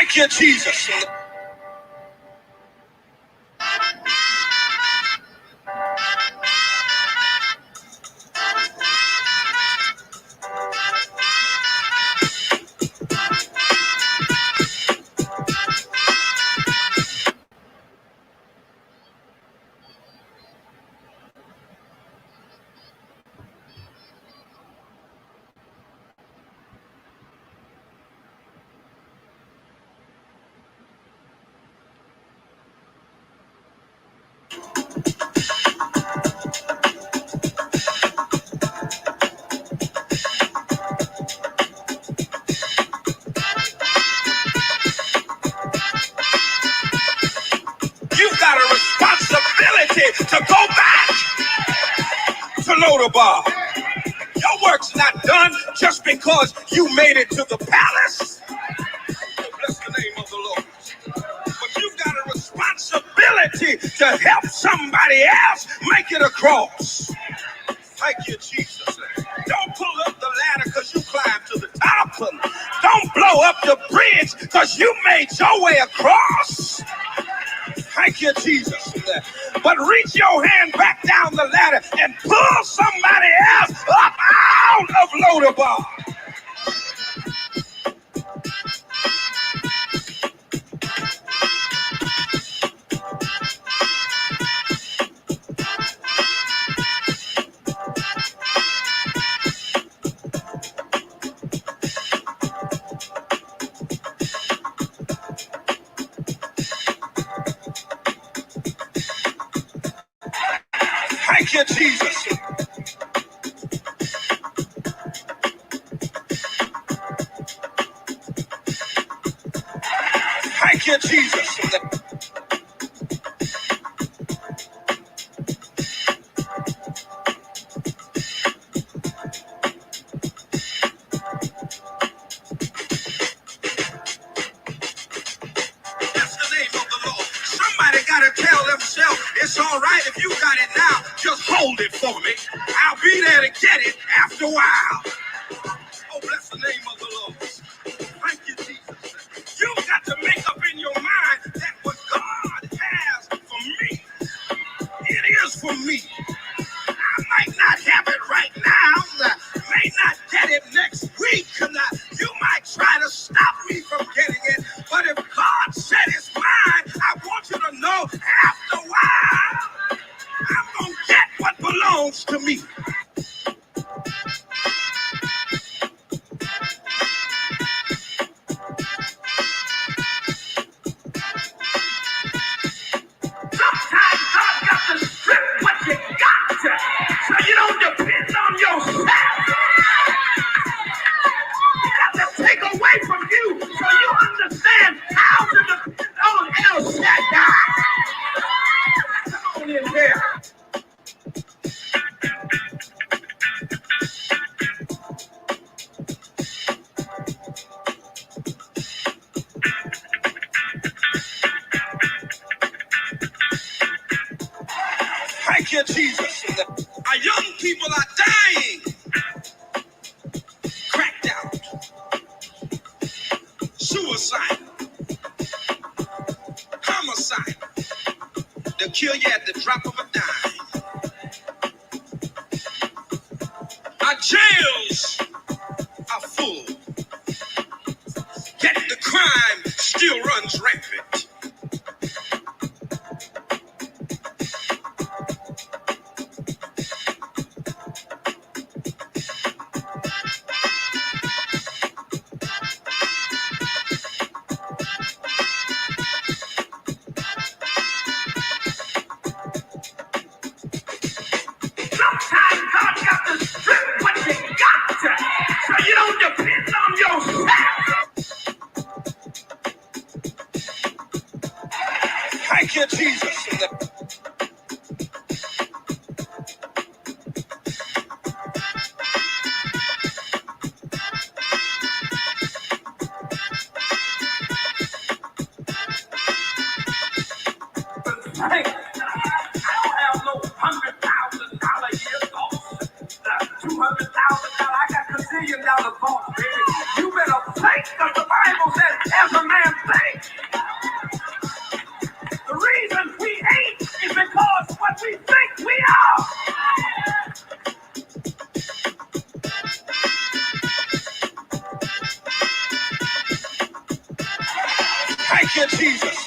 Thank you, Jesus. You've got a responsibility to go back to Lodabar. Your work's not done just because you made it to the palace. Bless the name of the Lord. But you've got a responsibility to help somebody else make it across. Thank you, Jesus. Don't pull up the ladder because you climbed to the top. Don't blow up the bridge because you made your way across. Thank you, Jesus. But reach your hand back down the ladder and pull somebody else up out of Lodabar. Thank you, Jesus. Thank you, Jesus. That's the name of the Lord. Somebody got to tell themselves, it's all right if you got it now. Just hold it for me. I'll be there to get it after a while. Oh, bless the name of the Lord. Thank you, Jesus. You've got to make up in your mind that what God has for me, it is for me. I might not have it right now. May not get it next week. You might try to stop me from getting it. But if God said it's mine, I want you to know after a while, I'm going to get what belongs to me. Sometimes God got to strip what you got so you don't depend on yourself. He got to take away from you so you understand how to depend on El Shaddai. Come on in here. Thank you, Jesus. Our young people are dying. Cracked out. Suicide. Homicide. They'll kill you at the drop of a dime. Our jails are full. Yet the crime still runs rampant. Sometimes God got to strip what you got so you don't depend on yourself. Thank you, Jesus. Hey, I don't have no $100,000 a year thoughts. $200,000, I got $1 gazillion thoughts, baby. You better think, because the Bible Bible says, as a man thinks. The reason we ain't is because what we think we are. Thank you, Jesus.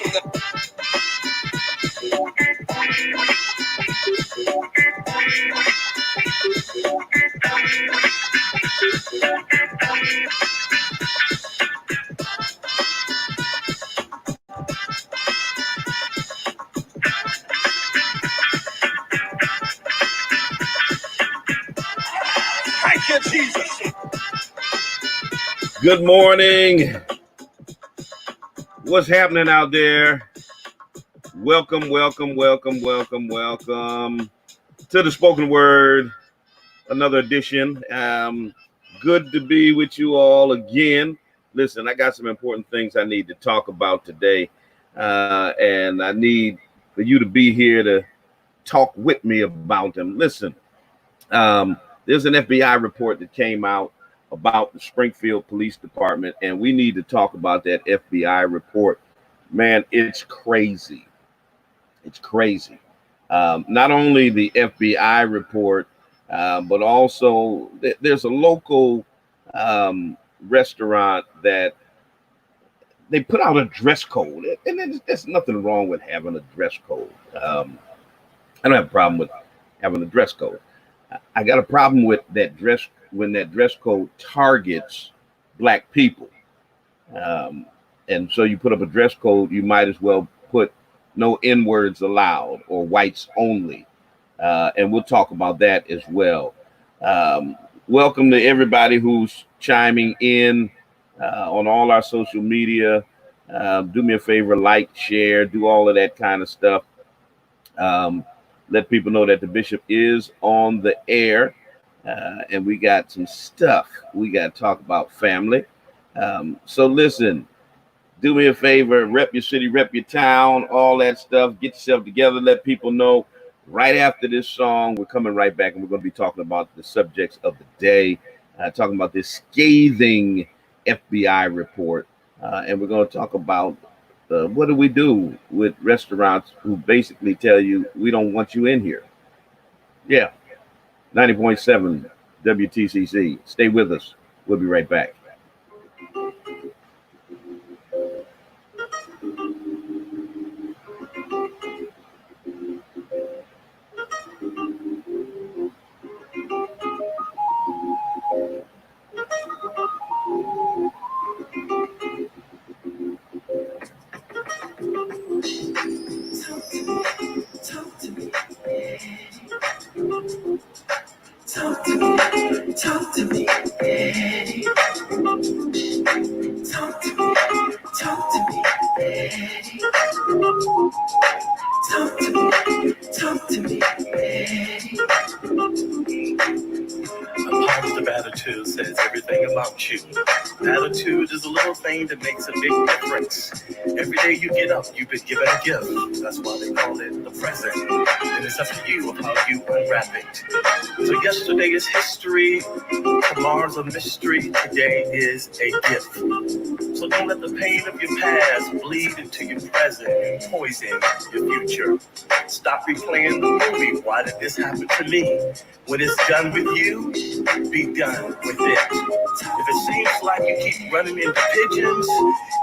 Thank you, Jesus. Good morning. What's happening out there? Welcome, welcome, welcome, welcome, welcome to the Spoken Word, another edition. Good to be with you all again. Listen, I got some important things I need to talk about today, and I need for you to be here to talk with me about them. Listen, there's an FBI report that came out about the Springfield Police Department, and we need to talk about that FBI report. Man, it's crazy. It's crazy. Not only the FBI report, but also there's a local restaurant that they put out a dress code, and there's nothing wrong with having a dress code. I don't have a problem with having a dress code. I got a problem with that dress when that dress code targets Black people. And so you put up a dress code, you might as well put no N-words allowed or whites only. And we'll talk about that as well. Welcome to everybody who's chiming in on all our social media. Do me a favor, like, share, do all of that kind of stuff. Let people know that the bishop is on the air, and we got some stuff we got to talk about, family. So listen, do me a favor, rep your city, rep your town, all that stuff. Get yourself together, let people know. Right after this song, we're coming right back, and we're going to be talking about the subjects of the day, talking about this scathing FBI report, and we're going to talk about what do we do with restaurants who basically tell you we don't want you in here? Yeah, 90.7 WTCC. Stay with us. We'll be right back. Attitude says everything about you. Attitude is a little thing that makes a big difference. Every day you get up, you've been given a gift. That's why they call it the present. And it's up to you of how you unwrap it. So yesterday is history, tomorrow's a mystery, today is a gift. So don't let the pain of your past bleed into your present and poison your future. Stop replaying the movie, why did this happen to me? When it's done with you, be done with it. If it seems like you keep running into pigeons,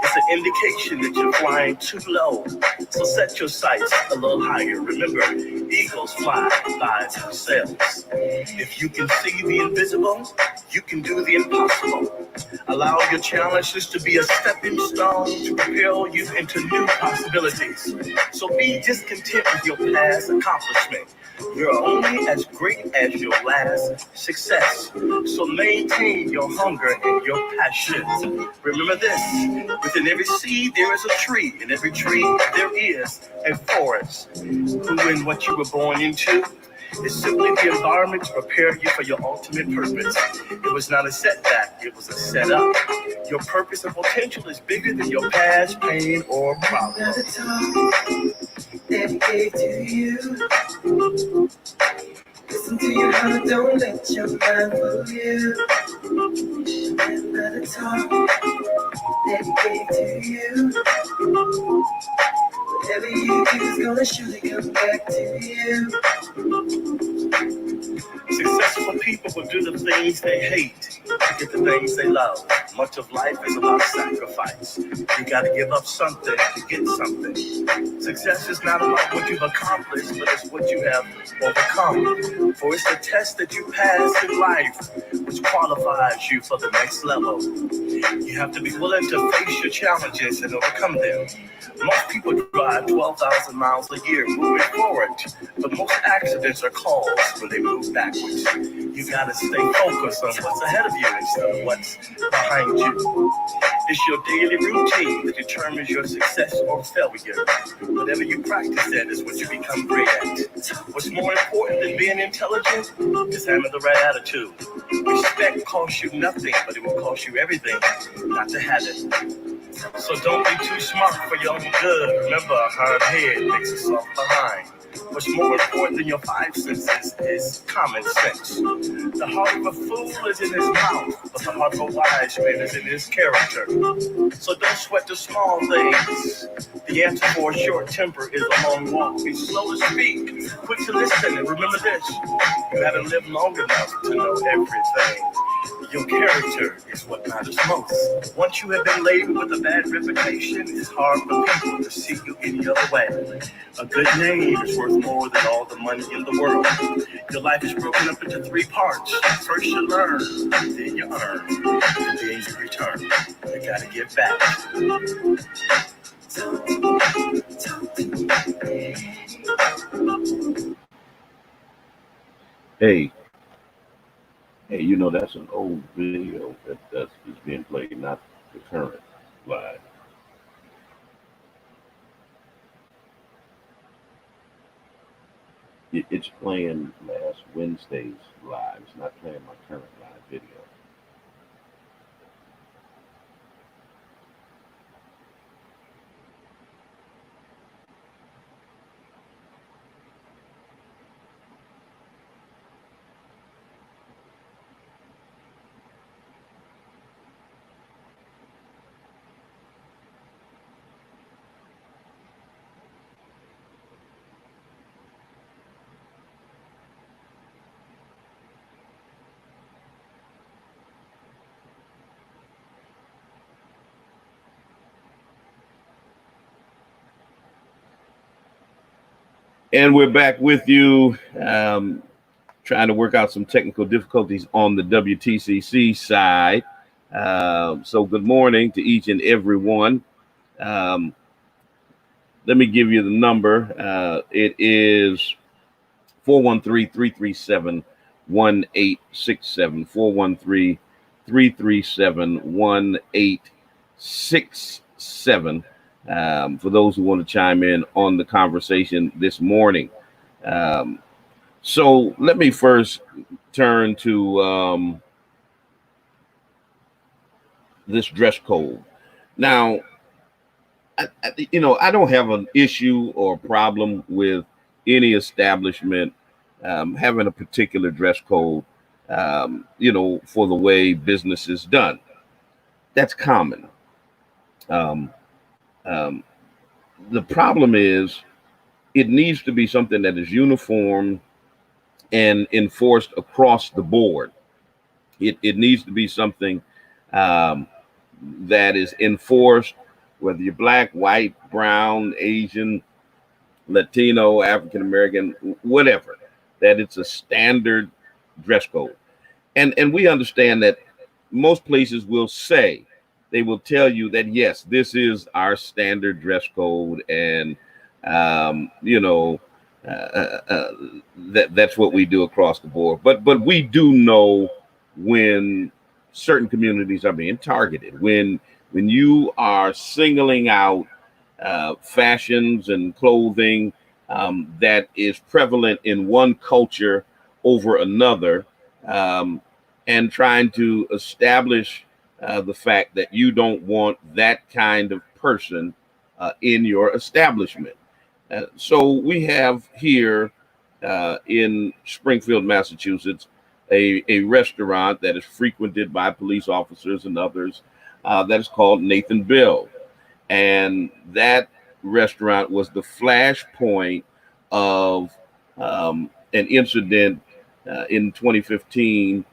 it's an indication that you're flying too low. So set your sights a little higher. Remember, eagles fly by themselves. If you can see the invisible, you can do the impossible. Allow your challenges to be a stepping stone to propel you into new possibilities. So be discontent with your past accomplishment. You're only as great as your last success. So maintain your hunger and your passion. Remember this, within every seed there is a tree. In every tree there is a forest. Who and what you were born into is simply the environment to prepare you for your ultimate purpose. It was not a setback, it was a setup. Your purpose and potential is bigger than your past pain or problem. Another time dedicated to you. Listen to your heart, don't let your mind fool you. Another talk dedicated to you. Whatever you do is gonna surely come back to you. Successful people will do the things they hate to get the things they love. Much of life is about sacrifice. You gotta give up something to get something. Success is not about what you've accomplished, but it's what you have overcome. For it's the test that you pass in life which qualifies you for the next level. You have to be willing to face your challenges and overcome them. Most people drive 12,000 miles a year moving forward, but most accidents are caused when they move backwards. You gotta stay focused on what's ahead of you instead of what's behind you. It's your daily routine that determines your success or failure. Whatever you practice at is what you become great at. What's more important than being intelligent is having the right attitude. Respect costs you nothing, but it will cost you everything not to have it. So don't be too smart for your own good. Remember, a hard head makes a soft behind. What's more important than your five senses is common sense. The heart of a fool is in his mouth, but the heart of a wise man is in his character. So don't sweat the small things. The answer for a short temper is a long walk. Be slow to speak, quick to listen, and remember this: you haven't lived long enough to know everything. Your character is what matters most. Once you have been labeled with a bad reputation, it's hard for people to see you any other way. A good name is worth more than all the money in the world. Your life is broken up into three parts. First you learn, then you earn, and then you return. You gotta give back. Hey, you know that's an old video that's is being played, not the current live. It's playing last Wednesday's live. It's not playing my current live video. And we're back with you, trying to work out some technical difficulties on the WTCC side. So good morning to each and every one. Let me give you the number. It is 413-337-1867, 413-337-1867. For those who want to chime in on the conversation this morning. So let me first turn to this dress code. Now, I don't have an issue or problem with any establishment having a particular dress code, for the way business is done. That's common. The problem is it needs to be something that is uniform and enforced across the board. It needs to be something that is enforced, whether you're black, white, brown, Asian, Latino, African American, whatever, that it's a standard dress code. And we understand that most places will say, they will tell you that, yes, this is our standard dress code, and that's what we do across the board. But we do know when certain communities are being targeted, when you are singling out fashions and clothing that is prevalent in one culture over another, and trying to establish the fact that you don't want that kind of person in your establishment. So we have here in Springfield, Massachusetts, a restaurant that is frequented by police officers and others that is called Nathan Bill. And that restaurant was the flashpoint of an incident in 2015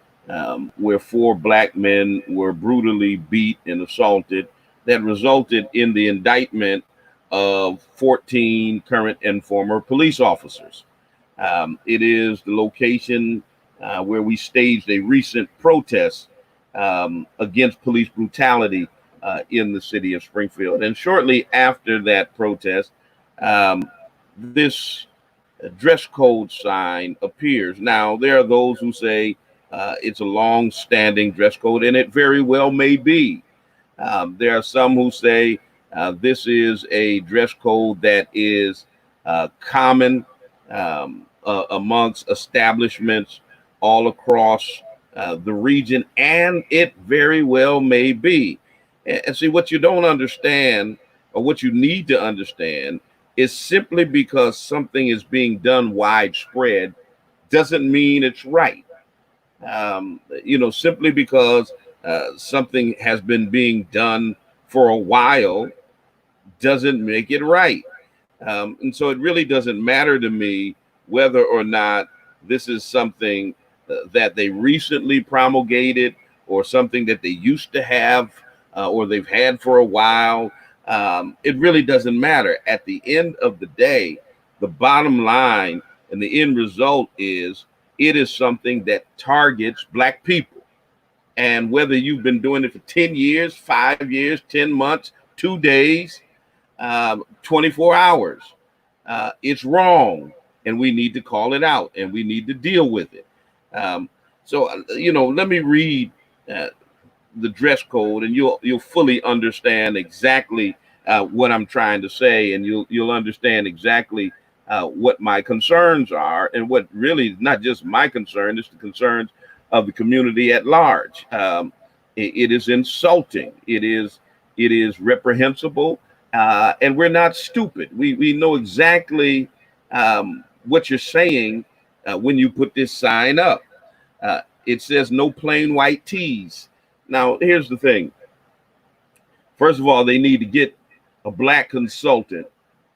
where four black men were brutally beat and assaulted that resulted in the indictment of 14 current and former police officers. It is the location where we staged a recent protest against police brutality in the city of Springfield. And shortly after that protest, this dress code sign appears. Now, there are those who say it's a long standing dress code, and it very well may be. There are some who say this is a dress code that is common amongst establishments all across the region, and it very well may be. And see, what you don't understand, or what you need to understand, is simply because something is being done widespread doesn't mean it's right. Simply because something has been being done for a while doesn't make it right. And so it really doesn't matter to me whether or not this is something that they recently promulgated or something that they used to have or they've had for a while. It really doesn't matter. At the end of the day, the bottom line and the end result is it is something that targets black people. And whether you've been doing it for 10 years, 5 years, 10 months, 2 days, 24 hours, it's wrong. And we need to call it out and we need to deal with it. Let me read the dress code, and you'll fully understand exactly what I'm trying to say, and you'll understand exactly what my concerns are, and what really not just my concern, it's the concerns of the community at large. It is insulting. It is reprehensible, and we're not stupid. We know exactly what you're saying when you put this sign up. It says no plain white tees. Now, here's the thing. First of all, they need to get a black consultant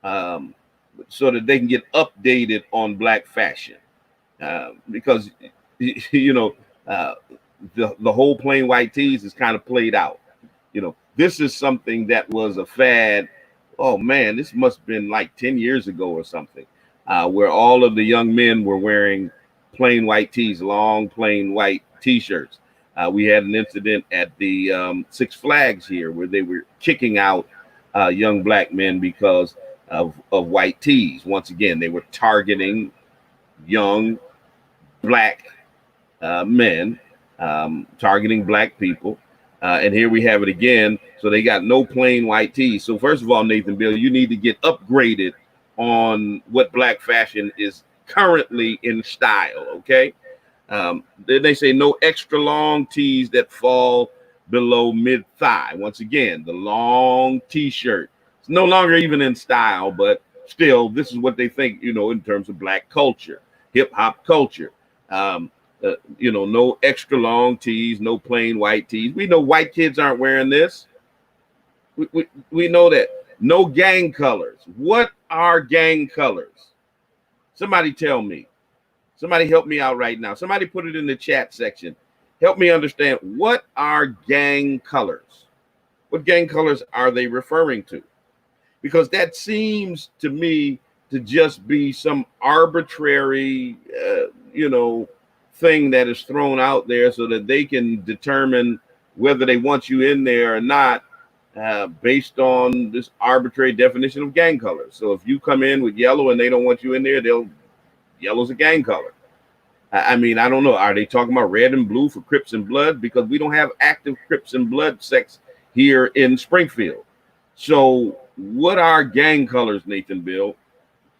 so that they can get updated on black fashion. Because, the whole plain white tees is kind of played out. This is something that was a fad. Oh, man, this must have been like 10 years ago or something, where all of the young men were wearing plain white tees, long plain white T-shirts. We had an incident at the Six Flags here where they were kicking out young black men because of white tees. Once again, they were targeting young black men, targeting black people. And here we have it again. So they got no plain white tees. So first of all, Nathan Bill, you need to get upgraded on what black fashion is currently in style, okay? Then they say no extra long tees that fall below mid-thigh. Once again, the long T-shirt. It's no longer even in style, but still, this is what they think, in terms of black culture, hip-hop culture. No extra long tees, no plain white tees. We know white kids aren't wearing this. We know that. No gang colors. What are gang colors? Somebody tell me. Somebody help me out right now. Somebody put it in the chat section. Help me understand, what are gang colors? What gang colors are they referring to? Because that seems to me to just be some arbitrary, thing that is thrown out there so that they can determine whether they want you in there or not, based on this arbitrary definition of gang colors. So if you come in with yellow and they don't want you in there, yellow's a gang color. I mean, I don't know. Are they talking about red and blue for Crips and Blood? Because we don't have active Crips and Blood sects here in Springfield. So what are gang colors, Nathan Bill?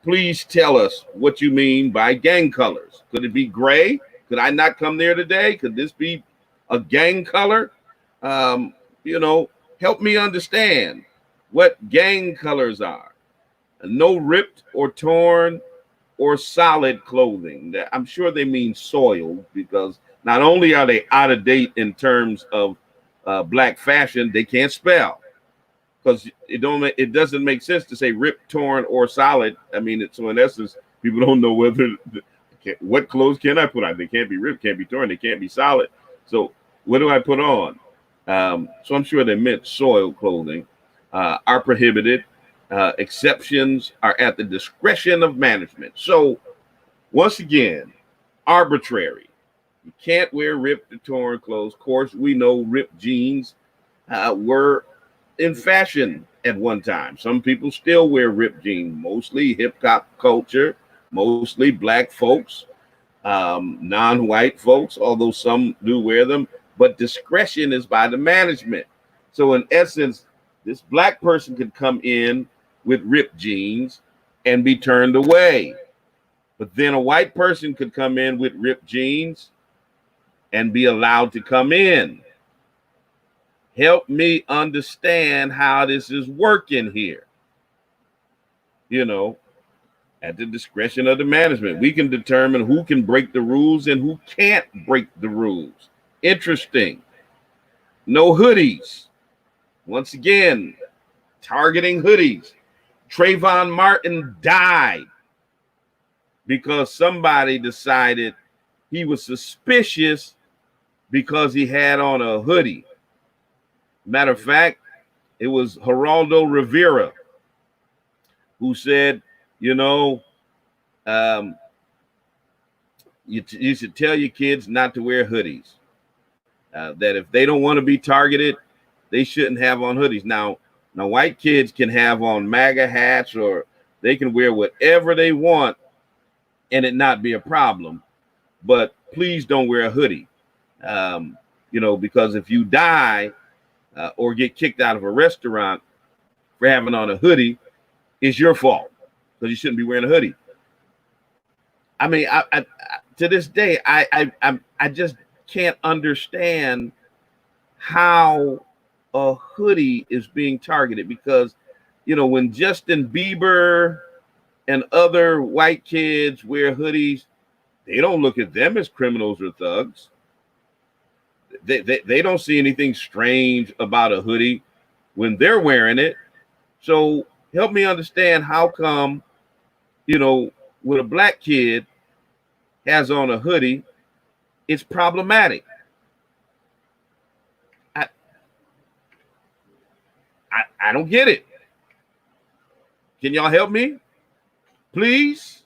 Please tell us what you mean by gang colors. Could it be gray? Could I not come there today? Could this be a gang color? Help me understand what gang colors are. No ripped or torn or solid clothing. I'm sure they mean soiled, because not only are they out of date in terms of black fashion, they can't spell because it doesn't make sense to say ripped, torn, or solid. I mean, so in essence, people don't know what clothes can I put on. They can't be ripped, can't be torn, they can't be solid. So what do I put on? So I'm sure they meant soiled clothing are prohibited. Exceptions are at the discretion of management. So once again, arbitrary. You can't wear ripped or torn clothes. Of course, we know ripped jeans were in fashion at one time. Some people still wear ripped jeans, mostly hip hop culture, mostly black folks, non-white folks, although some do wear them, but discretion is by the management. So in essence, this black person could come in with ripped jeans and be turned away. But then a white person could come in with ripped jeans and be allowed to come in. Help me understand how this is working here. You know, at the discretion of the management, we can determine who can break the rules and who can't break the rules. Interesting. No hoodies. Once again, targeting hoodies. Trayvon Martin died because somebody decided he was suspicious because he had on a hoodie. Matter of fact, it was Geraldo Rivera who said, you know, you should tell your kids not to wear hoodies. That if they don't want to be targeted, they shouldn't have on hoodies. Now, white kids can have on MAGA hats or they can wear whatever they want and it not be a problem. But please don't wear a hoodie. You know, because if you die or get kicked out of a restaurant for having on a hoodie, it's your fault because you shouldn't be wearing a hoodie. I mean, I to this day, I just can't understand how a hoodie is being targeted because, you know, when Justin Bieber and other white kids wear hoodies, they don't look at them as criminals or thugs. They don't see anything strange about a hoodie when they're wearing it. So help me understand how come, you know, when a black kid has on a hoodie, it's problematic. I don't get it. Can y'all help me? Please?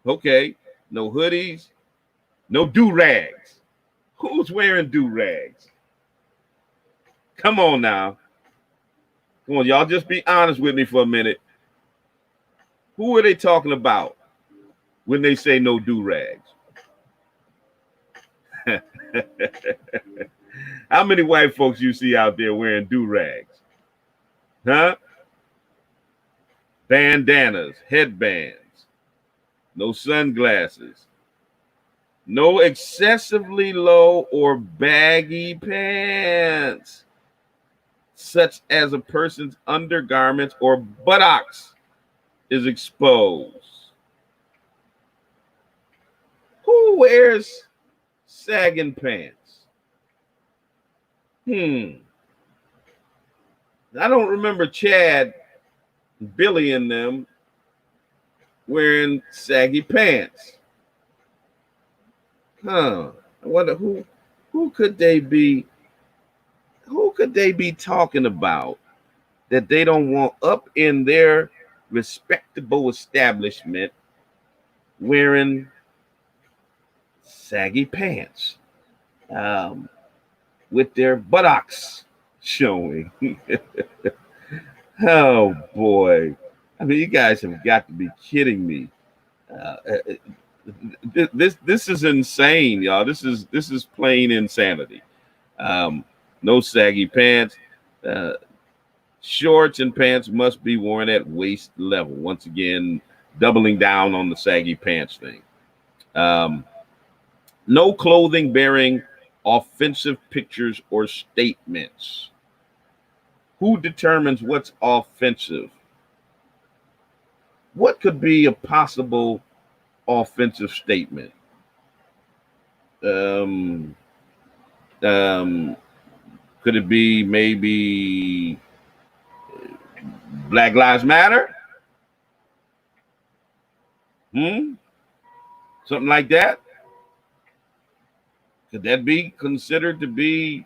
Okay. No hoodies, no do-rags. Who's wearing do-rags? Come on now. Come on, y'all just be honest with me for a minute. Who are they talking about when they say no do-rags? How many white folks you see out there wearing do-rags? Huh? Bandanas, headbands, no sunglasses, no excessively low or baggy pants, such as a person's undergarments or buttocks is exposed. Who wears sagging pants? I don't remember Chad, Billy, and them wearing saggy pants. I wonder who could they be? Who could they be talking about that they don't want up in their respectable establishment wearing saggy pants with their buttocks showing? Oh boy. I mean, you guys have got to be kidding me. This is insane, y'all. This is plain insanity. No saggy pants. Shorts and pants must be worn at waist level. Once again, doubling down on the saggy pants thing. No clothing bearing offensive pictures or statements. Who determines what's offensive? What could be a possible offensive statement? Could it be maybe Black Lives Matter? Something like that? Could that be considered to be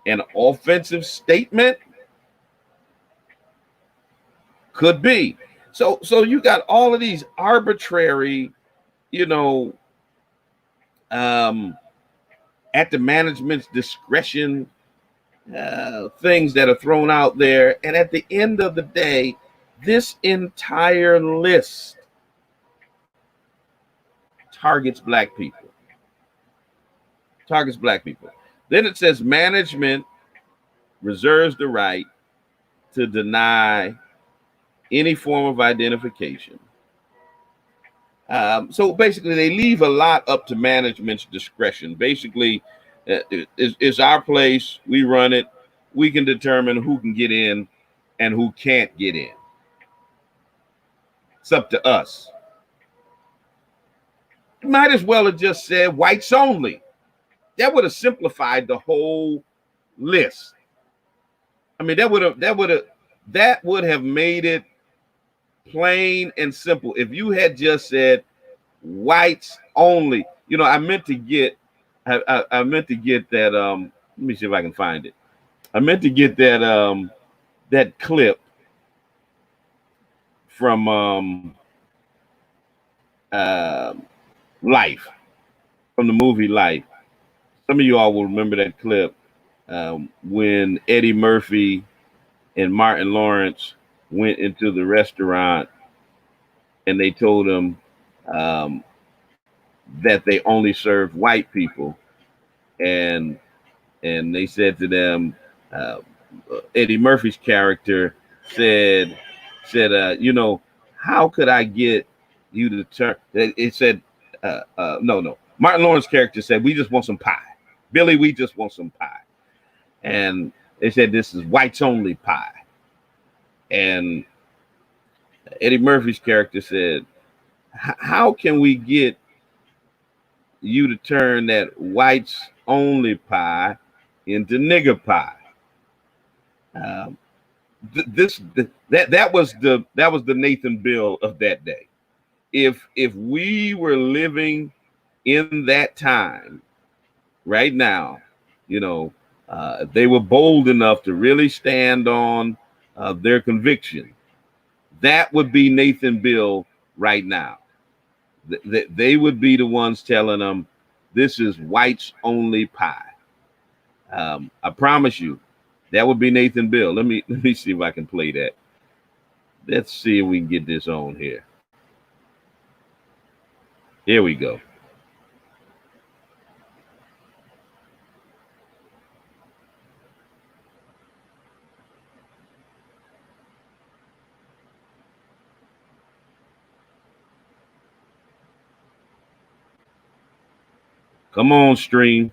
an offensive statement? Could be. So you got all of these arbitrary, you know, at the management's discretion, things that are thrown out there. And at the end of the day, this entire list targets black people. Targets black people. Then it says management reserves the right to deny any form of identification. So basically, they leave a lot up to management's discretion. Basically, it's our place. We run it. We can determine who can get in and who can't get in. It's up to us. You might as well have just said whites only. That would have simplified the whole list. I mean, that would have made it plain and simple. If you had just said whites only, you know, I meant to get that. Let me see if I can find it. I meant to get that that clip from Life, from the movie Life. Some of you all will remember that clip when Eddie Murphy and Martin Lawrence went into the restaurant and they told him that they only served white people, and they said to them, Eddie Murphy's character said, you know, how could I get you to turn? It said, no. Martin Lawrence's character said, we just want some pie. Billy, we just want some pie. And they said, this is whites only pie. And Eddie Murphy's character said, how can we get you to turn that whites only pie into nigger pie? That was the Nathan Bill of that day. If we were living in that time right now, you know, they were bold enough to really stand on their conviction, that would be Nathan Bill right now. They would be the ones telling them this is whites only pie. I promise you, that would be Nathan Bill. Let me see if I can play that. Let's see if we can get this on here. Here we go. Come on, stream.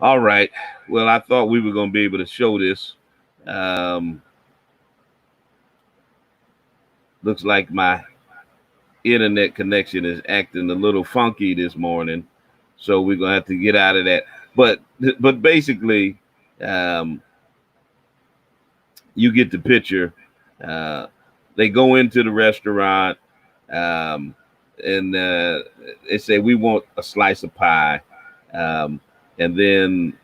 All right. Well, I thought we were going to be able to show this. Looks like my internet connection is acting a little funky this morning, so we're going to have to get out of that. But basically, you get the picture. They go into the restaurant, um, and they say, "We want a slice of pie," um, and then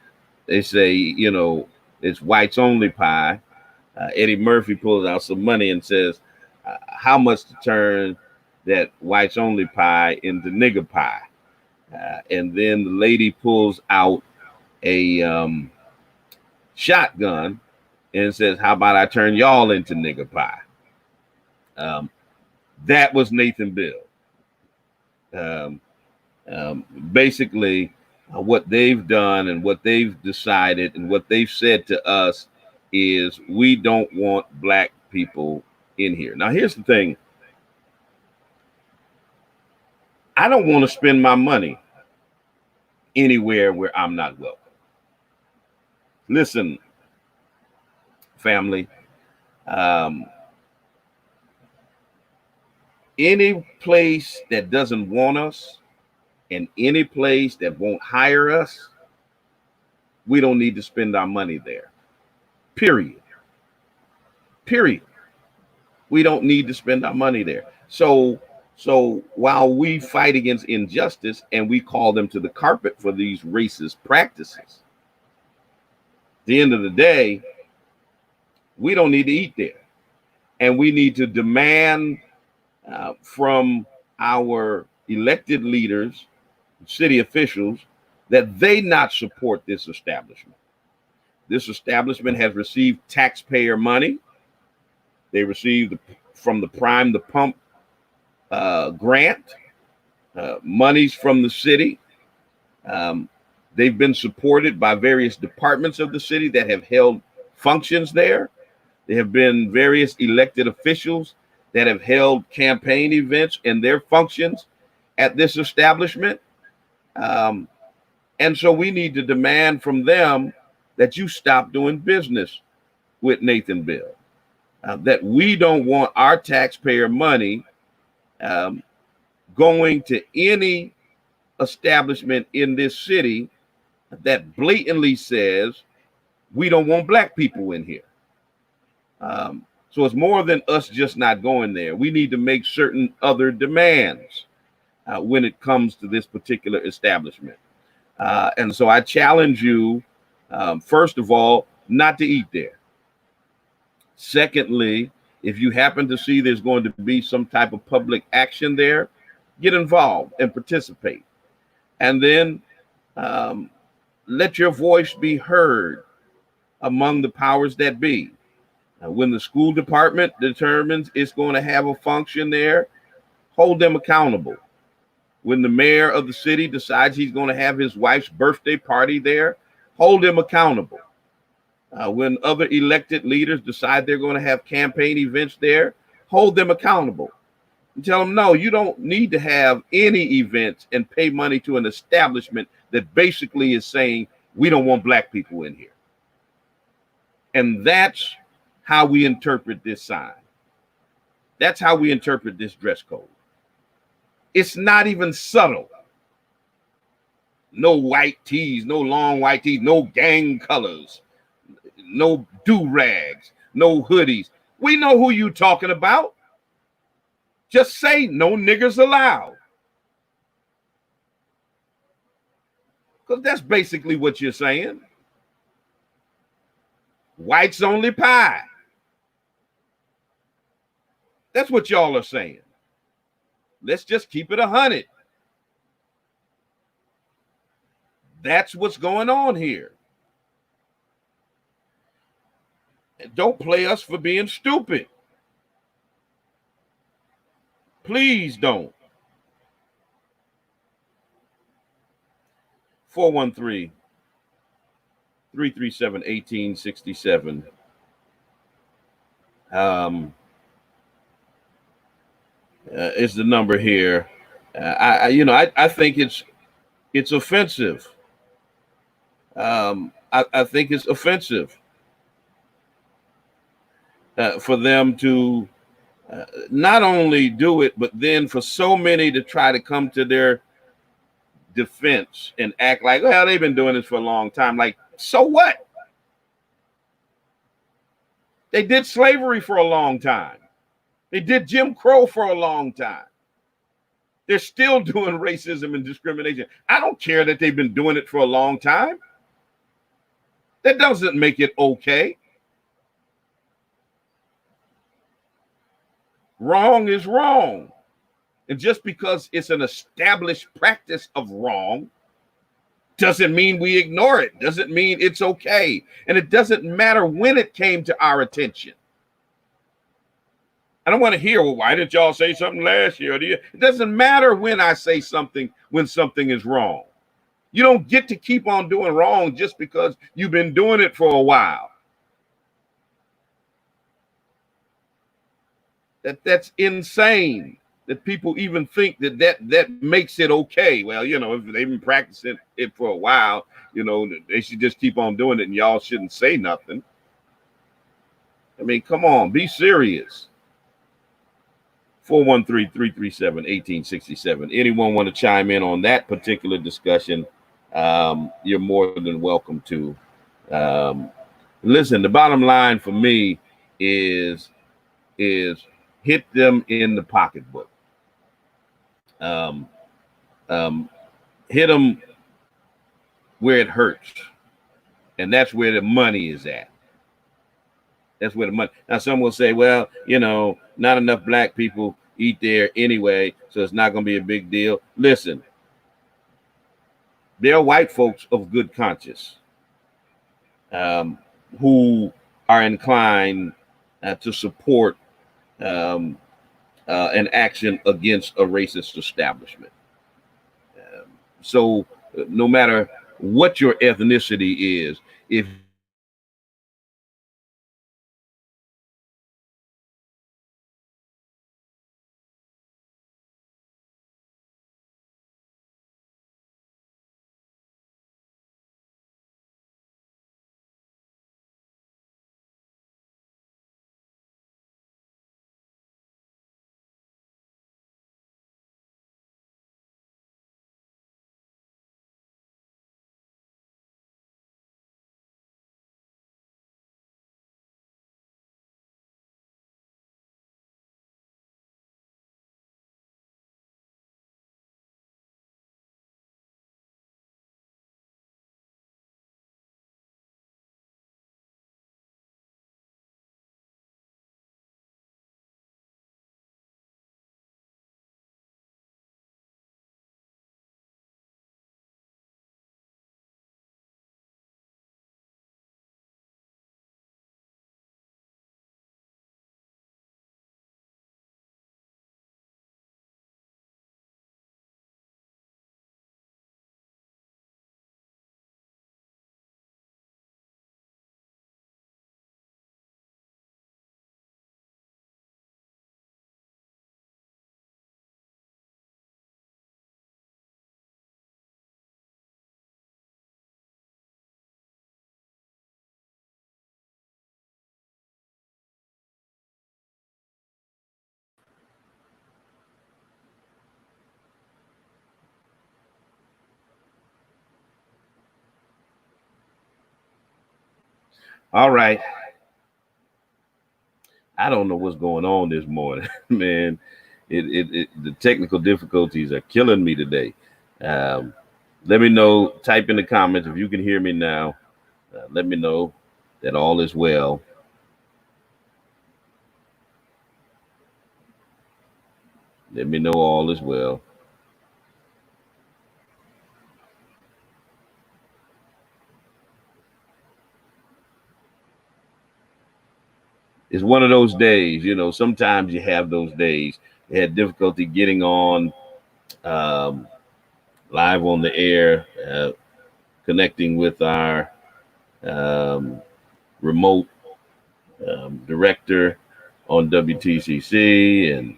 they say, it's whites only pie. Eddie Murphy pulls out some money and says, "How much to turn that whites only pie into nigger pie?" And then the lady pulls out a shotgun and says, "How about I turn y'all into nigger pie?" Um, that was Nathan Bill. Um, Basically, what they've done and what they've decided and what they've said to us is we don't want black people in here. Now, here's the thing. I don't want to spend my money anywhere where I'm not welcome. Listen, family, um, any place that doesn't want us and any place that won't hire us, we don't need to spend our money there. Period. Period. We don't need to spend our money there. So while we fight against injustice and we call them to the carpet for these racist practices, at the end of the day, we don't need to eat there. And we need to demand from our elected leaders, city officials, that they not support this establishment. This establishment has received taxpayer money. They received from the Prime the Pump grant, monies from the city. They've been supported by various departments of the city that have held functions there. There have been various elected officials that have held campaign events and their functions at this establishment. And so we need to demand from them that you stop doing business with Nathan Bill, that we don't want our taxpayer money going to any establishment in this city that blatantly says we don't want black people in here. So it's more than us just not going there. We need to make certain other demands when it comes to this particular establishment. And so I challenge you, first of all, not to eat there. Secondly, if you happen to see there's going to be some type of public action there, get involved and participate. And then let your voice be heard among the powers that be. When the school department determines it's going to have a function there, hold them accountable. When the mayor of the city decides he's going to have his wife's birthday party there, hold him accountable. When other elected leaders decide they're going to have campaign events there, hold them accountable. And tell them, no, you don't need to have any events and pay money to an establishment that basically is saying, we don't want black people in here. And that's how we interpret this sign. That's how we interpret this dress code. It's not even subtle. No white tees, no long white tees, no gang colors, no do-rags, no hoodies. We know who you talking about. Just say no niggers allowed. Because that's basically what you're saying. Whites only pie. That's what y'all are saying. Let's just keep it 100. That's what's going on here. And don't play us for being stupid. Please don't. 413-337-1867. Is the number here. I think it's offensive. I think it's offensive for them to not only do it, but then for so many to try to come to their defense and act like, well, they've been doing this for a long time. Like, so what? They did slavery for a long time. They did Jim Crow for a long time. They're still doing racism and discrimination. I don't care that they've been doing it for a long time. That doesn't make it okay. Wrong is wrong. And just because it's an established practice of wrong doesn't mean we ignore it. Doesn't mean it's okay. And it doesn't matter when it came to our attention. I don't want to hear, well, why didn't y'all say something last year? It doesn't matter when I say something, when something is wrong. You don't get to keep on doing wrong just because you've been doing it for a while. That's insane that people even think that makes it okay. Well, you know, if they've been practicing it for a while, you know, they should just keep on doing it and y'all shouldn't say nothing. I mean, come on, be serious. 413-337-1867. Anyone want to chime in on that particular discussion? You're more than welcome to. Listen, the bottom line for me is hit them in the pocketbook. Hit them where it hurts, and that's where the money is at. That's where the money. Now, some will say, well, you know, not enough black people eat there anyway, so it's not going to be a big deal. Listen, there are white folks of good conscience who are inclined to support an action against a racist establishment. So no matter what your ethnicity is, if all right, I don't know what's going on this morning, man. The technical difficulties are killing me today. Let me know. Type in the comments if you can hear me now. Let me know that all is well. Let me know all is well. It's one of those days, you know, sometimes you have those days. You had difficulty getting on live on the air, connecting with our remote director on WTCC and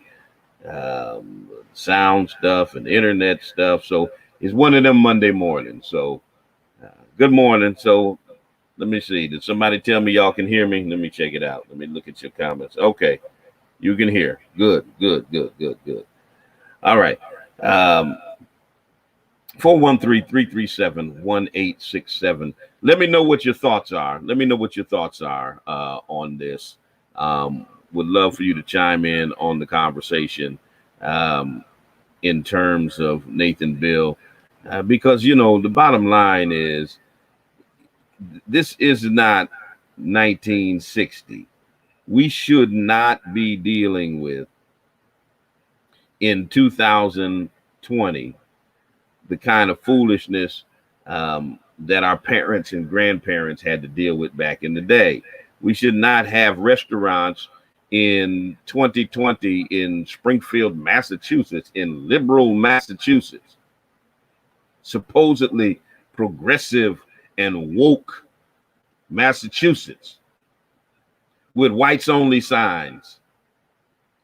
sound stuff and internet stuff. So it's one of them Monday mornings. So good morning. So let me see. Did somebody tell me y'all can hear me? Let me check it out. Let me look at your comments. Okay. You can hear. Good. All right. 413-337-1867. Let me know what your thoughts are. On this. would love for you to chime in on the conversation um, in terms of Nathan Bill, because the bottom line is this is not 1960. We should not be dealing with in 2020 the kind of foolishness that our parents and grandparents had to deal with back in the day. We should not have restaurants in 2020 in Springfield, Massachusetts, in liberal Massachusetts, supposedly progressive and woke Massachusetts, with whites only signs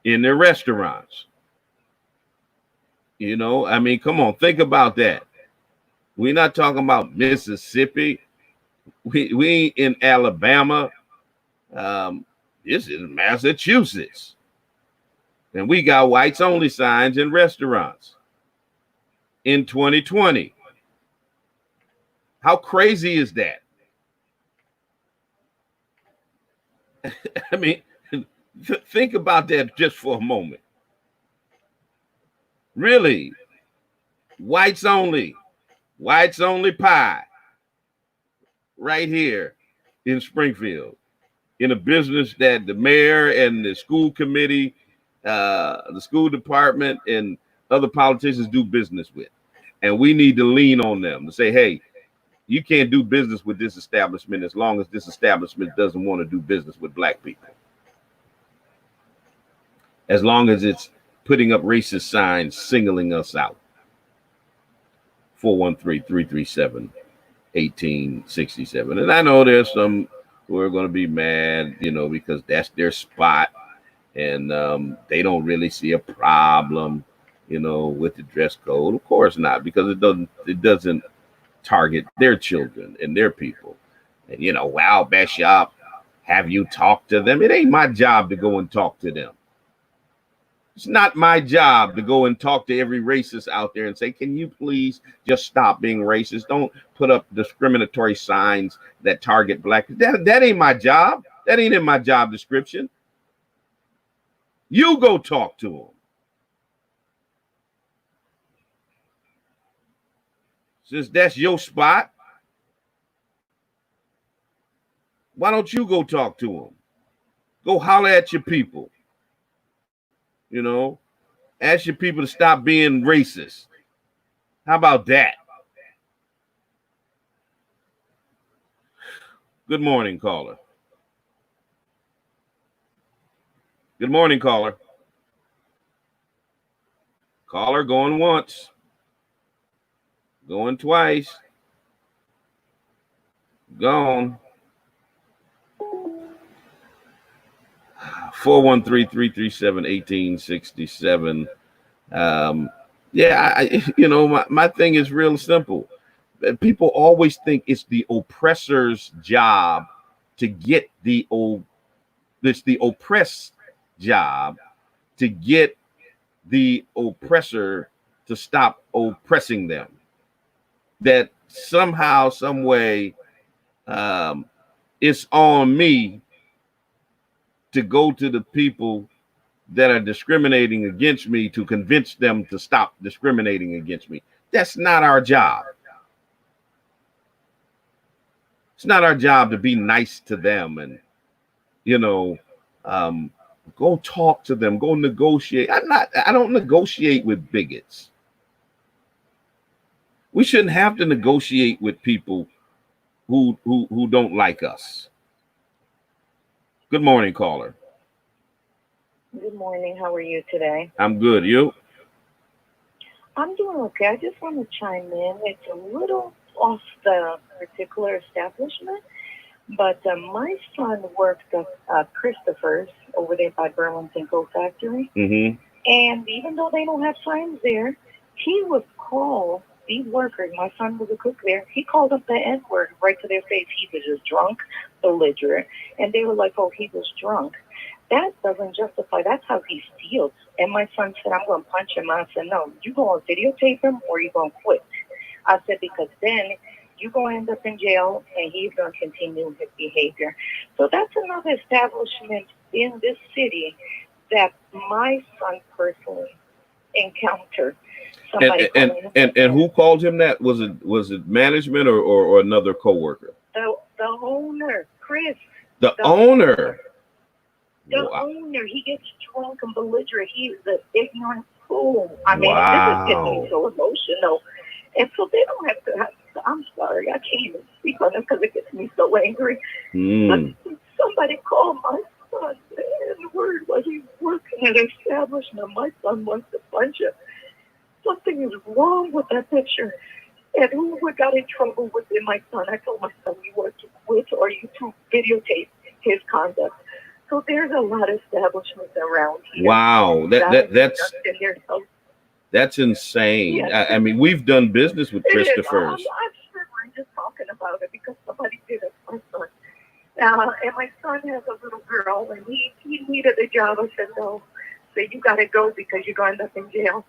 in their restaurants. I mean, come on, think about that. We're not talking about Mississippi. We ain't in Alabama. This is Massachusetts. And we got whites only signs in restaurants in 2020. How crazy is that? I mean, think about that just for a moment. Really, whites only pie right here in Springfield, in a business that the mayor and the school committee, the school department, and other politicians do business with. And we need to lean on them to say, hey, you can't do business with this establishment as long as this establishment doesn't want to do business with black people. As long as it's putting up racist signs singling us out. 413-337-1867. And I know there's some who are going to be mad, because that's their spot. And they don't really see a problem, with the dress code. Of course not, because it doesn't target their children and their people. And, wow, Bishop, have you talked to them? It ain't my job to go and talk to them. It's not my job to go and talk to every racist out there and say, can you please just stop being racist? Don't put up discriminatory signs that target black. That ain't my job. That ain't in my job description. You go talk to them. Since that's your spot, why don't you go talk to them? Go holler at your people. Ask your people to stop being racist. How about that? Good morning, caller. Good morning, caller. Caller going once. Going twice. Gone. 413-337-1867. My thing is real simple. People always think it's the oppressor's job to get it's the oppressed job to get the oppressor to stop oppressing them. That somehow, some way, it's on me to go to the people that are discriminating against me to convince them to stop discriminating against me. That's not our job. It's not our job to be nice to them and, go talk to them, go negotiate. I don't negotiate with bigots. We shouldn't have to negotiate with people who don't like us. Good morning, caller. Good morning. How are you today? I'm good. You? I'm doing okay. I just want to chime in. It's a little off the particular establishment, but my son worked at Christopher's over there by Burlington Coat Factory. Mm-hmm. And even though they don't have signs there, he would call these workers. My son was a cook there. He called up the N-word right to their face. He was just drunk, belligerent. And they were like, oh, he was drunk. That doesn't justify. That's how he feels. And my son said, I'm going to punch him. I said, no, you going to videotape him or you going to quit. I said, because then you're going to end up in jail and he's going to continue his behavior. So that's another establishment in this city that my son personally encountered somebody calling him And who called him that? Was it management or another coworker? the owner, Chris. The The owner. The Wow. owner, he gets drunk and belligerent. He's an ignorant fool. I mean, this is getting me so emotional. And so they don't have to I'm sorry, I can't even speak on it because it gets me so angry. Mm. But somebody called my son, and the word was he's working at an establishment. My son wants to punch him. Something is wrong with that picture. And who got in trouble with my son? I told my son, you want to quit or you to videotape his conduct. So there's a lot of establishments around here. Wow, that's insane. Yes. I mean, we've done business with It is. Christopher's. I'm shivering just talking about it because somebody did it to my son. And my son has a little girl, and he needed a job. I said, no. So you got to go because you're going to end up in jail.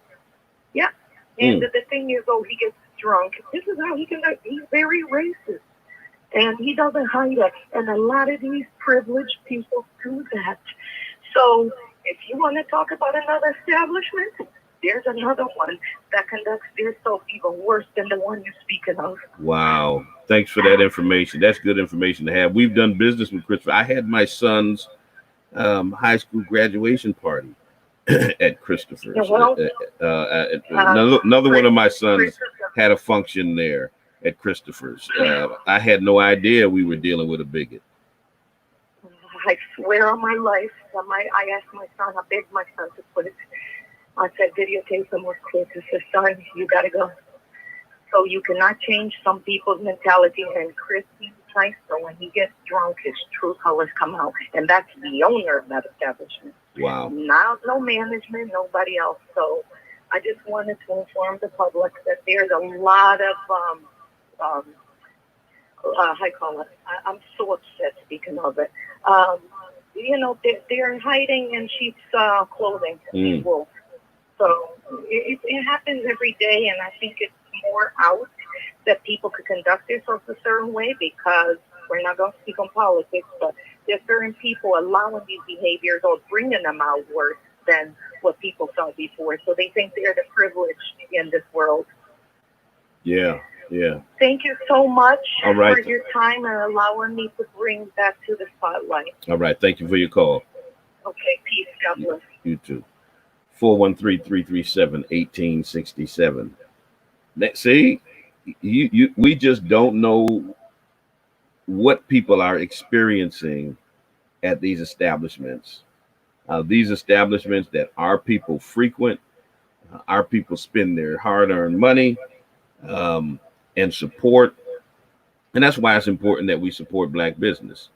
Yeah. And the thing is, he gets drunk. This is how he can. He's very racist. And he doesn't hide it. And a lot of these privileged people do that. So if you want to talk about another establishment, there's another one that conducts themselves even worse than the one you're speaking of. Wow. Thanks for that information. That's good information to have. We've done business with Christopher. I had my son's high school graduation party at Christopher's. Another one of my sons had a function there at Christopher's. I had no idea we were dealing with a bigot. I swear on my life, I asked my son, I begged my son to quit. I said, videotape him or quit. I said, son, you got to go. So you cannot change some people's mentality. And Chris, he's nice, so when he gets drunk, his true colors come out. And that's the owner of that establishment. Wow. Not no management, nobody else. So I just wanted to inform the public that there's a lot of I call it. I'm so upset speaking of it. They're hiding in sheep's clothing. Wool. So it happens every day, and I think it's more out that people could conduct themselves a certain way because we're not going to speak on politics, but there's certain people allowing these behaviors or bringing them out worse than what people saw before. So they think they're the privileged in this world. Yeah. Thank you so much for your time and allowing me to bring that to the spotlight. All right. Thank you for your call. Okay. Peace. God bless. You too. 413-337-1867. See, we just don't know what people are experiencing at these establishments. These establishments that our people frequent, our people spend their hard-earned money and support. And that's why it's important that we support Black business.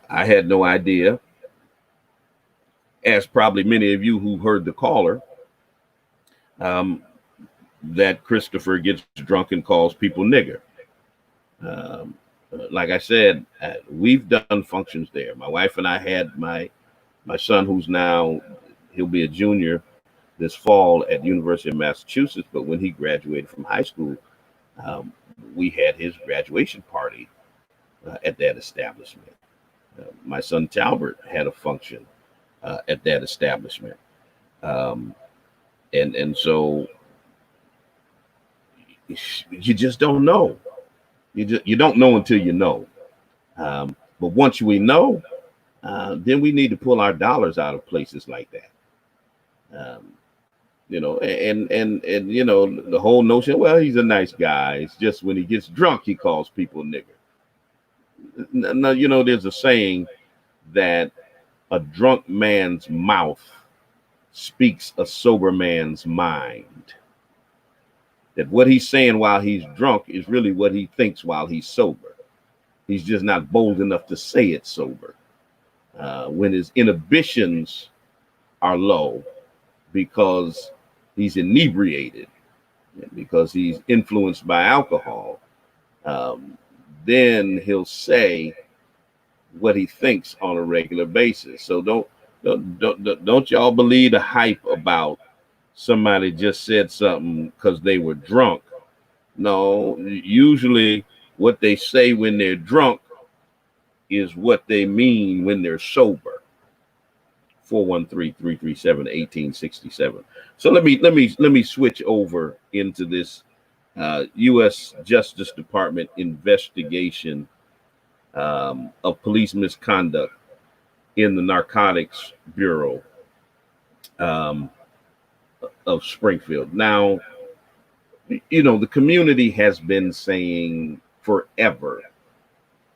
I had no idea, as probably many of you who heard the caller, that Christopher gets drunk and calls people nigger. Like I said, we've done functions there. My wife and I had my son, who's now, he'll be a junior this fall at University of Massachusetts, but when he graduated from high school, we had his graduation party at that establishment. My son Talbert had a function at that establishment. And so you just don't know. You don't know until you know. But once we know, then we need to pull our dollars out of places like that. And the whole notion, well, he's a nice guy. It's just when he gets drunk, he calls people nigger. No, there's a saying that a drunk man's mouth speaks a sober man's mind. That what he's saying while he's drunk is really what he thinks while he's sober. He's just not bold enough to say it sober. When his inhibitions are low because he's inebriated, because he's influenced by alcohol, then he'll say what he thinks on a regular basis. So don't y'all believe the hype about somebody just said something because they were drunk. No, usually what they say when they're drunk is what they mean when they're sober. 413-337-1867. So let me switch over into this U.S. Justice Department investigation of police misconduct in the Narcotics Bureau of Springfield. Now, you know, the community has been saying forever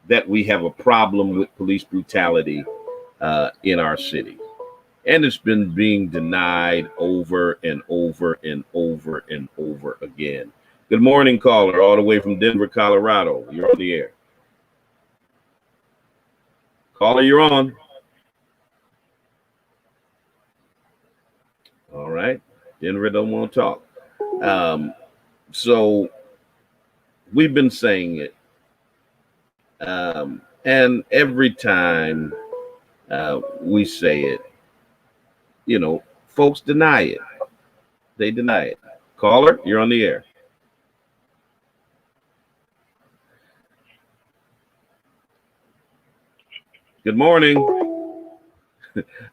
that we have a problem with police brutality in our city. And it's been being denied over and over and over and over again. Good morning, caller, all the way from Denver, Colorado. You're on the air. Caller, you're on. All right. Denver don't want to talk. So we've been saying it. And every time we say it, you know, folks deny it. They deny it. Caller, you're on the air. Good morning.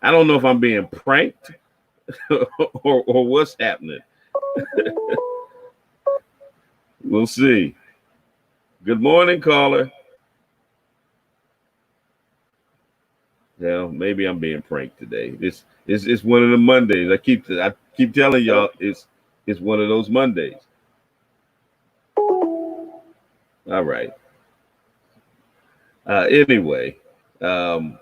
I don't know if I'm being pranked or what's happening. We'll see. Good morning, caller. Yeah, maybe I'm being pranked today. It's one of the Mondays. I keep telling y'all it's one of those Mondays. All right. Anyway, so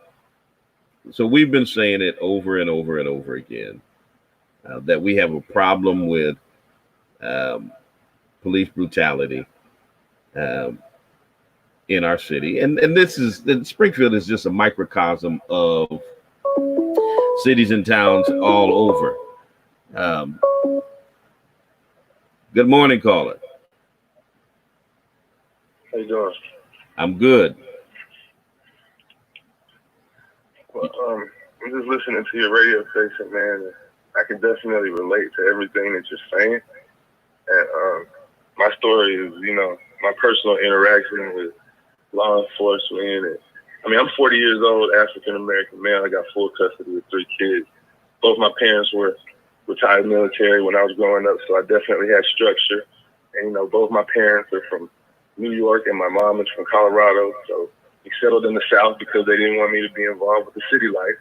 we've been saying it over and over and over again that we have a problem with police brutality in our city, and Springfield is just a microcosm of cities and towns all over. Good morning, caller. How you doing? I'm good. Well, I'm just listening to your radio station, man. I can definitely relate to everything that you're saying. And my story is, you know, my personal interaction with law enforcement. And, I mean, I'm 40 years old, African-American male. I got full custody of 3 kids. Both my parents were retired military when I was growing up, so I definitely had structure. And, you know, both my parents are from New York, and my mom is from Colorado. So we settled in the South because they didn't want me to be involved with the city life.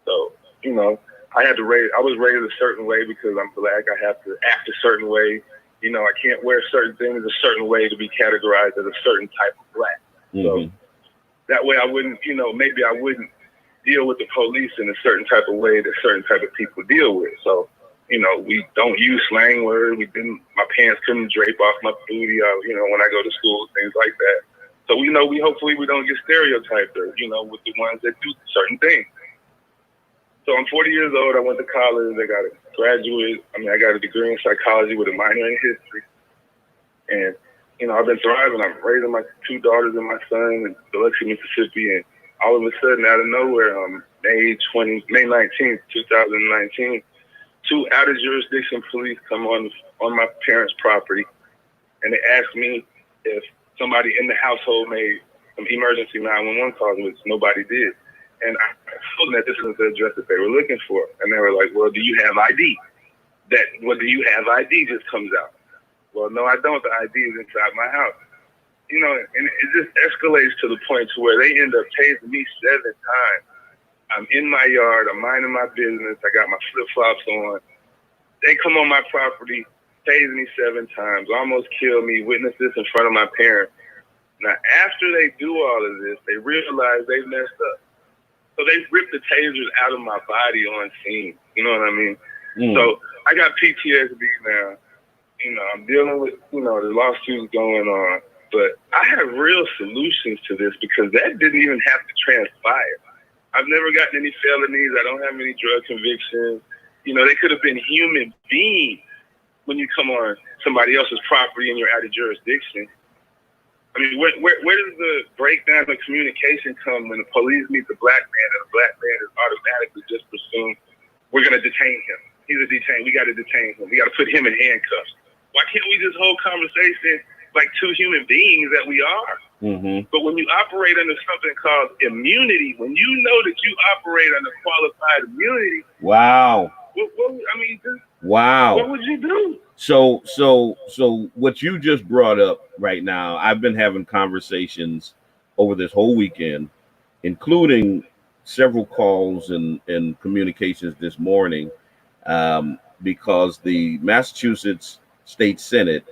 So, you know, I was raised a certain way because I'm black. I have to act a certain way. You know, I can't wear certain things a certain way to be categorized as a certain type of black. Mm-hmm. So that way I wouldn't, you know, maybe I wouldn't deal with the police in a certain type of way that certain type of people deal with. So, you know, we don't use slang words. My pants couldn't drape off my booty, you know, when I go to school, things like that. So, you know, hopefully we don't get stereotyped, or, you know, with the ones that do certain things. So I'm 40 years old. I went to college. I got a degree in psychology with a minor in history. And, you know, I've been thriving. I'm raising my 2 daughters and my son in Biloxi, Mississippi. And all of a sudden, out of nowhere, May 19th, 2019, 2 out-of-jurisdiction police come on my parents' property. And they asked me if somebody in the household made some emergency 911 calls, which nobody did. And I told them that this was the address that they were looking for. And they were like, well, do you have ID? Do you have ID just comes out. Well, no, I don't. The ID is inside my house. You know, and it just escalates to the point to where they end up tasing me 7 times. I'm in my yard. I'm minding my business. I got my flip-flops on. They come on my property, tase me 7 times, almost kill me, witness this in front of my parents. Now, after they do all of this, they realize they messed up. So they ripped the tasers out of my body on scene. You know what I mean? So I got PTSD now. You know, I'm dealing with, you know, the lawsuits going on. But I have real solutions to this because that didn't even have to transpire. I've never gotten any felonies. I don't have any drug convictions. You know, they could have been human beings when you come on somebody else's property and you're out of jurisdiction. I mean, where does the breakdown of communication come when the police meet the black man and the black man is automatically just presumed we're going to detain him? He's a detained. We got to detain him. We got to put him in handcuffs. Why can't we just hold conversation like two human beings that we are. Mm-hmm. But when you operate under something called immunity, when you know that you operate under qualified immunity, wow. What would you do? So what you just brought up right now, I've been having conversations over this whole weekend, including several calls and communications this morning, because the Massachusetts State Senate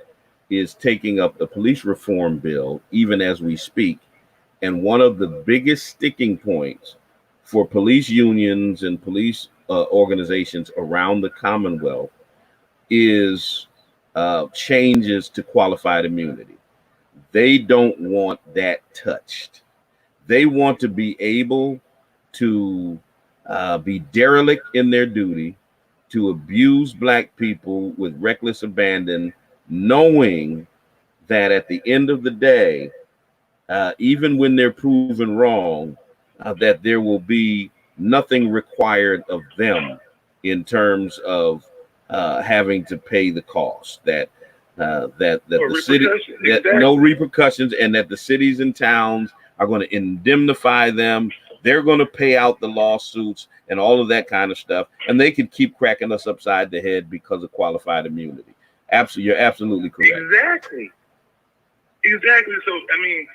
is taking up the police reform bill even as we speak. And one of the biggest sticking points for police unions and police organizations around the Commonwealth is changes to qualified immunity. They don't want that touched. They want to be able to be derelict in their duty, to abuse Black people with reckless abandon, knowing that at the end of the day, even when they're proven wrong, that there will be nothing required of them in terms of having to pay the cost. That the city, that no repercussions, and that the cities and towns are going to indemnify them. They're going to pay out the lawsuits and all of that kind of stuff, and they can keep cracking us upside the head because of qualified immunity. Absolutely, you're absolutely correct. Exactly. So I mean,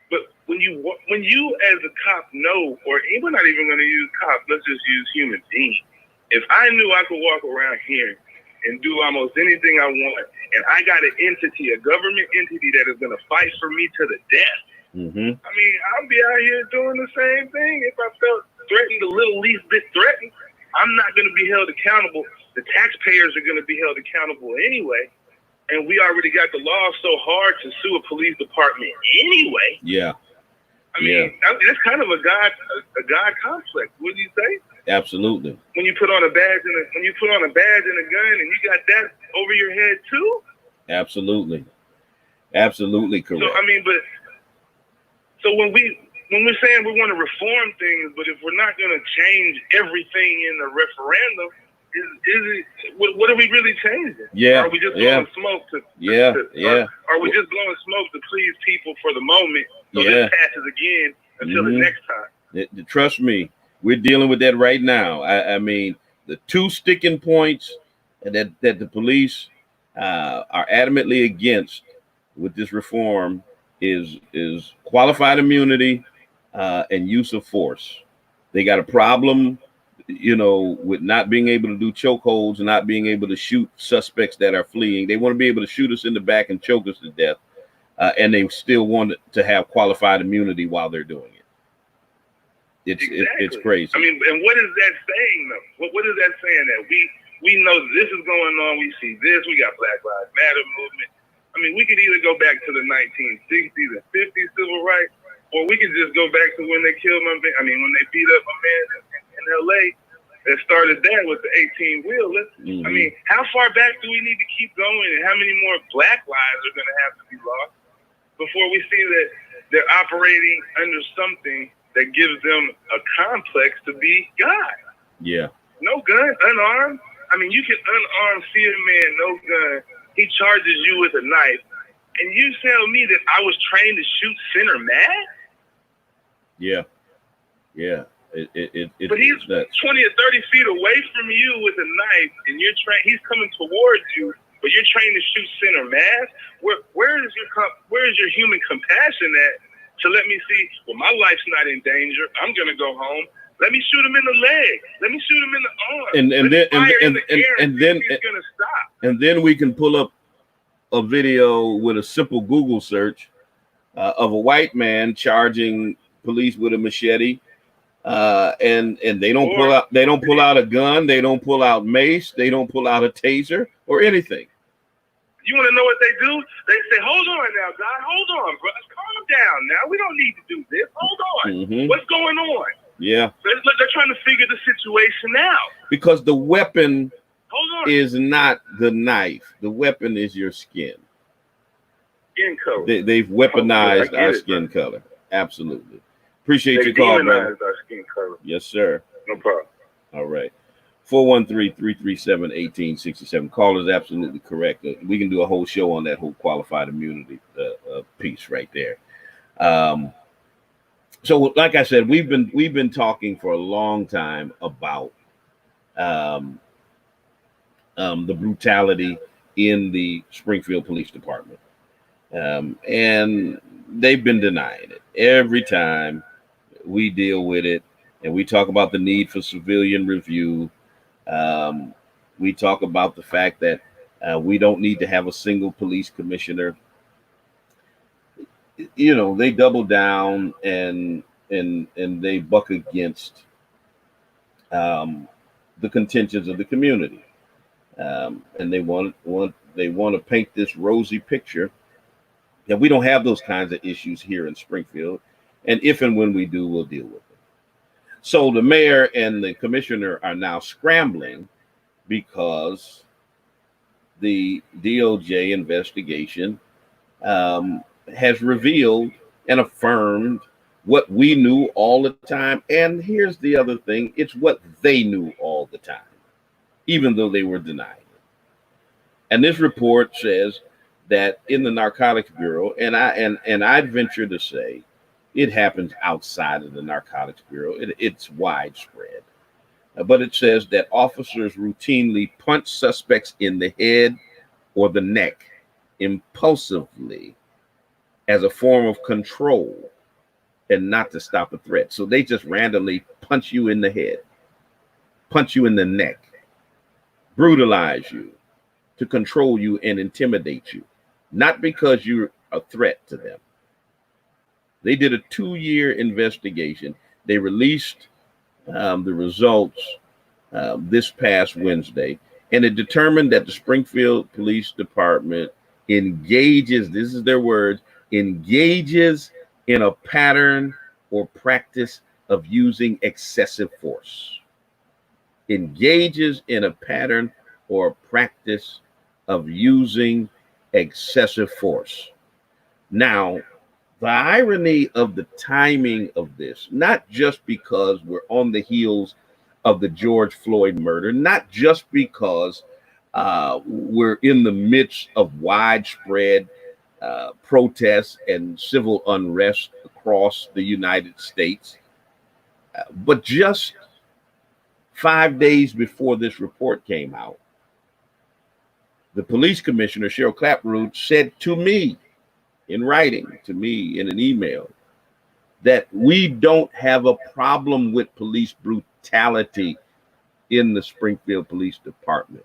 but when you as a cop know, or we're not even going to use cop, let's just use human being. If I knew I could walk around here and do almost anything I want, and I got an entity, a government entity that is going to fight for me to the death, mm-hmm. I mean, I'll be out here doing the same thing. If I felt threatened, the little least bit threatened, I'm not going to be held accountable. The taxpayers are going to be held accountable anyway. And we already got the law so hard to sue a police department anyway. Yeah. I mean, that's kind of a God complex. What do you say? Absolutely. When you put on a badge and a gun, and you got that over your head too. Absolutely. Absolutely correct. So I mean, so when we're saying we want to reform things, but if we're not going to change everything in the referendum, what are we really changing? Yeah. Are we just blowing smoke to Are we just blowing smoke to please people for the moment so this passes again until the next time? Trust me, we're dealing with that right now. I mean, the two sticking points that the police are adamantly against with this reform is qualified immunity and use of force. They got a problem, with not being able to do chokeholds and not being able to shoot suspects that are fleeing. They want to be able to shoot us in the back and choke us to death, and they still want to have qualified immunity while they're doing it. It's crazy. I mean, and what is that saying though? What is that saying? That we know this is going on. We see this. We got Black Lives Matter movement. I mean, we could either go back to the 1960s and 50s civil rights, or we could just go back to when they killed when they beat up a man in LA that started that with the 18-wheel. Mm-hmm. I mean, how far back do we need to keep going, and how many more Black lives are going to have to be lost before we see that they're operating under something that gives them a complex to be God? Yeah. No gun, unarmed. I mean, you can unarm, see a man, no gun. He charges you with a knife, and you tell me that I was trained to shoot center mass? Yeah. But he's 20 or 30 feet away from you with a knife, and he's coming towards you, but you're trained to shoot center mass? Where is your human compassion at to let me see, well, my life's not in danger. I'm going to go home. Let me shoot him in the leg. Let me shoot him in the arm. And then we can pull up a video with a simple Google search of a white man charging police with a machete, and they don't pull out a gun, they don't pull out mace, they don't pull out a taser or anything. You want to know what they do? They say, "Hold on now, God. Hold on, bro. Calm down now. We don't need to do this. Hold on. Mm-hmm. What's going on?" Yeah. They're trying to figure the situation out. Because the weapon is not the knife. The weapon is your skin. Skin color. They've weaponized our skin color. Absolutely. Appreciate your call, brother. Our skin color. Yes, sir. No problem. All right. 413-337-1867. Call is absolutely correct. We can do a whole show on that whole qualified immunity piece right there. So, like I said, we've been talking for a long time about the brutality in the Springfield Police Department, and they've been denying it every time we deal with it, and we talk about the need for civilian review. We talk about the fact that we don't need to have a single police commissioner. You know, they double down and they buck against the contentions of the community, and they want to paint this rosy picture. And we don't have those kinds of issues here in Springfield, and if and when we do, we'll deal with it. So the mayor and the commissioner are now scrambling because the DOJ investigation has revealed and affirmed what we knew all the time. And here's the other thing, it's what they knew all the time, even though they were denying it. And this report says that in the Narcotics Bureau, and I'd venture to say it happens outside of the Narcotics Bureau, it's widespread. But it says that officers routinely punch suspects in the head or the neck impulsively as a form of control and not to stop a threat. So they just randomly punch you in the head, punch you in the neck, brutalize you to control you and intimidate you, not because you're a threat to them. They did a 2-year investigation. They released the results this past Wednesday, and it determined that the Springfield Police Department engages, this is their words, engages in a pattern or practice of using excessive force. Engages in a pattern or practice of using excessive force. Now, the irony of the timing of this, not just because we're on the heels of the George Floyd murder, not just because we're in the midst of widespread protests and civil unrest across the United States, but just 5 days before this report came out, the police commissioner, Cheryl Clapperud, said to me in writing, to me in an email, that we don't have a problem with police brutality in the Springfield Police Department.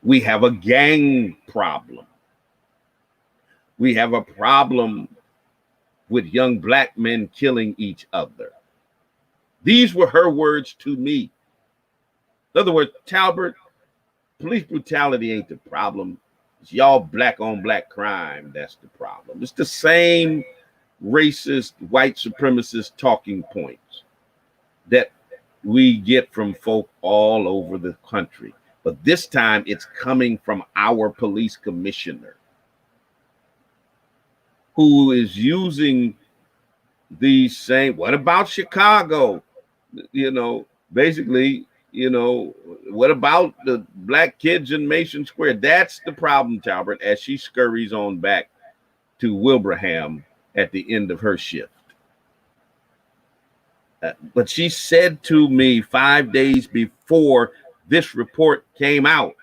We have a gang problem. We have a problem with young black men killing each other. These were her words to me. In other words, Talbert, police brutality ain't the problem. It's y'all black on black crime that's the problem. It's the same racist, white supremacist talking points that we get from folk all over the country. But this time it's coming from our police commissioner, who is using these same, what about Chicago? You know, basically, you know, what about the black kids in Mason Square? That's the problem, Talbert, as she scurries on back to Wilbraham at the end of her shift. But she said to me 5 days before this report came out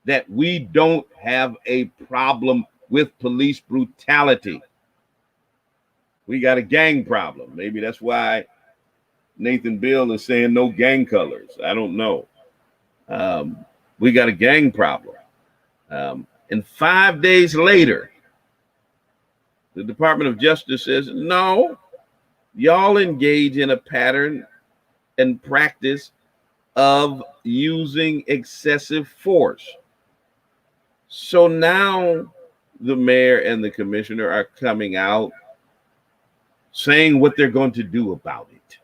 that we don't have a problem with police brutality. We got a gang problem. Maybe that's why Nathan Bill is saying no gang colors. I don't know. We got a gang problem. And 5 days later, the Department of Justice says, no, y'all engage in a pattern and practice of using excessive force. So now the mayor and the commissioner are coming out saying what they're going to do about it.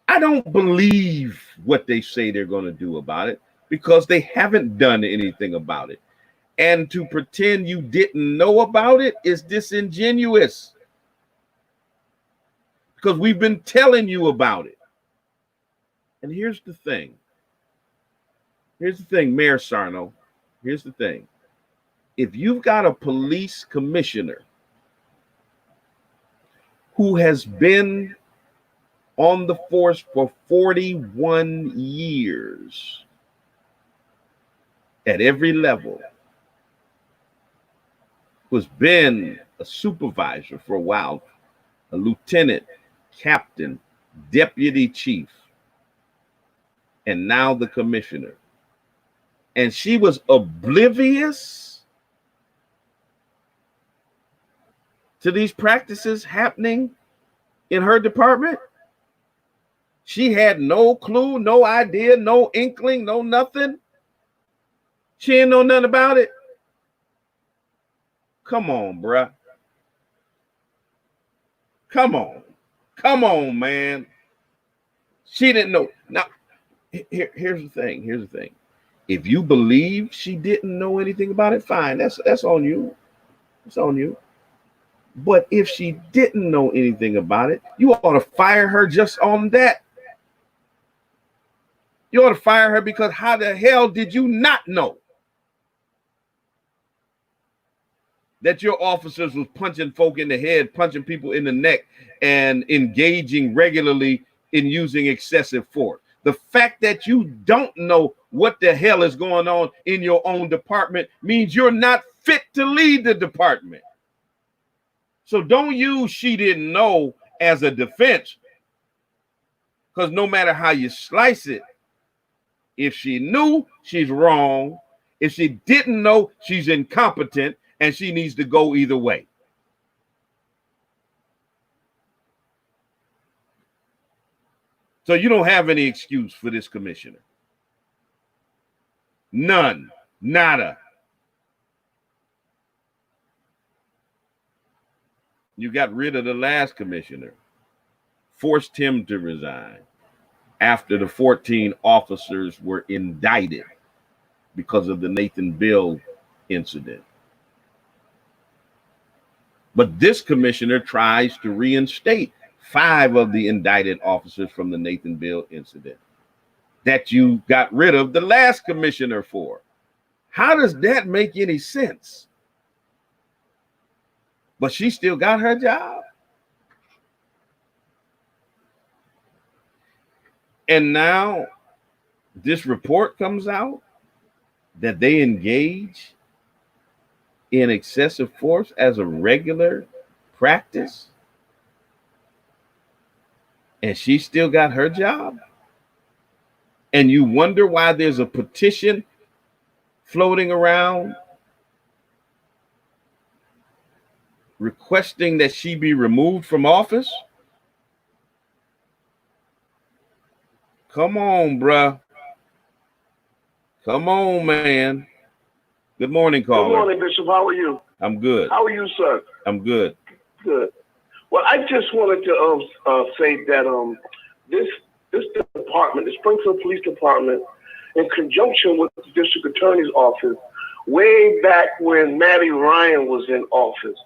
I don't believe what they say they're going to do about it because they haven't done anything about it. And to pretend you didn't know about it is disingenuous, because we've been telling you about it. And here's the thing. Here's the thing, Mayor Sarno. Here's the thing. If you've got a police commissioner who has been on the force for 41 years at every level, who's been a supervisor for a while, a lieutenant, captain, deputy chief, and now the commissioner. And she was oblivious to these practices happening in her department. She had no clue, no idea, no inkling, no nothing. She didn't know nothing about it. Come on, bruh. Come on. Come on, man. She didn't know. Now, here's the thing. Here's the thing. If you believe she didn't know anything about it, fine. That's on you. It's on you. But if she didn't know anything about it, you ought to fire her just on that. You ought to fire her because how the hell did you not know that your officers was punching folk in the head, punching people in the neck, and engaging regularly in using excessive force? The fact that you don't know what the hell is going on in your own department means you're not fit to lead the department. So don't use she didn't know as a defense, because no matter how you slice it, if she knew, she's wrong. If she didn't know, she's incompetent, and she needs to go either way. So you don't have any excuse for this commissioner. None. Nada. You got rid of the last commissioner, forced him to resign after the 14 officers were indicted because of the Nathan Bill incident. But this commissioner tries to reinstate 5 of the indicted officers from the Nathan Bill incident that you got rid of the last commissioner for. How does that make any sense? But she still got her job. And now this report comes out that they engage in excessive force as a regular practice. And she still got her job. And you wonder why there's a petition floating around requesting that she be removed from office. Come on, bruh. Come on, man. Good morning, caller. Good morning, Bishop. How are you? I'm good. How are you, sir? I'm good. Good. Well, I just wanted to say that this department, the Springfield Police Department, in conjunction with the District Attorney's Office, way back when Matty Ryan was in office,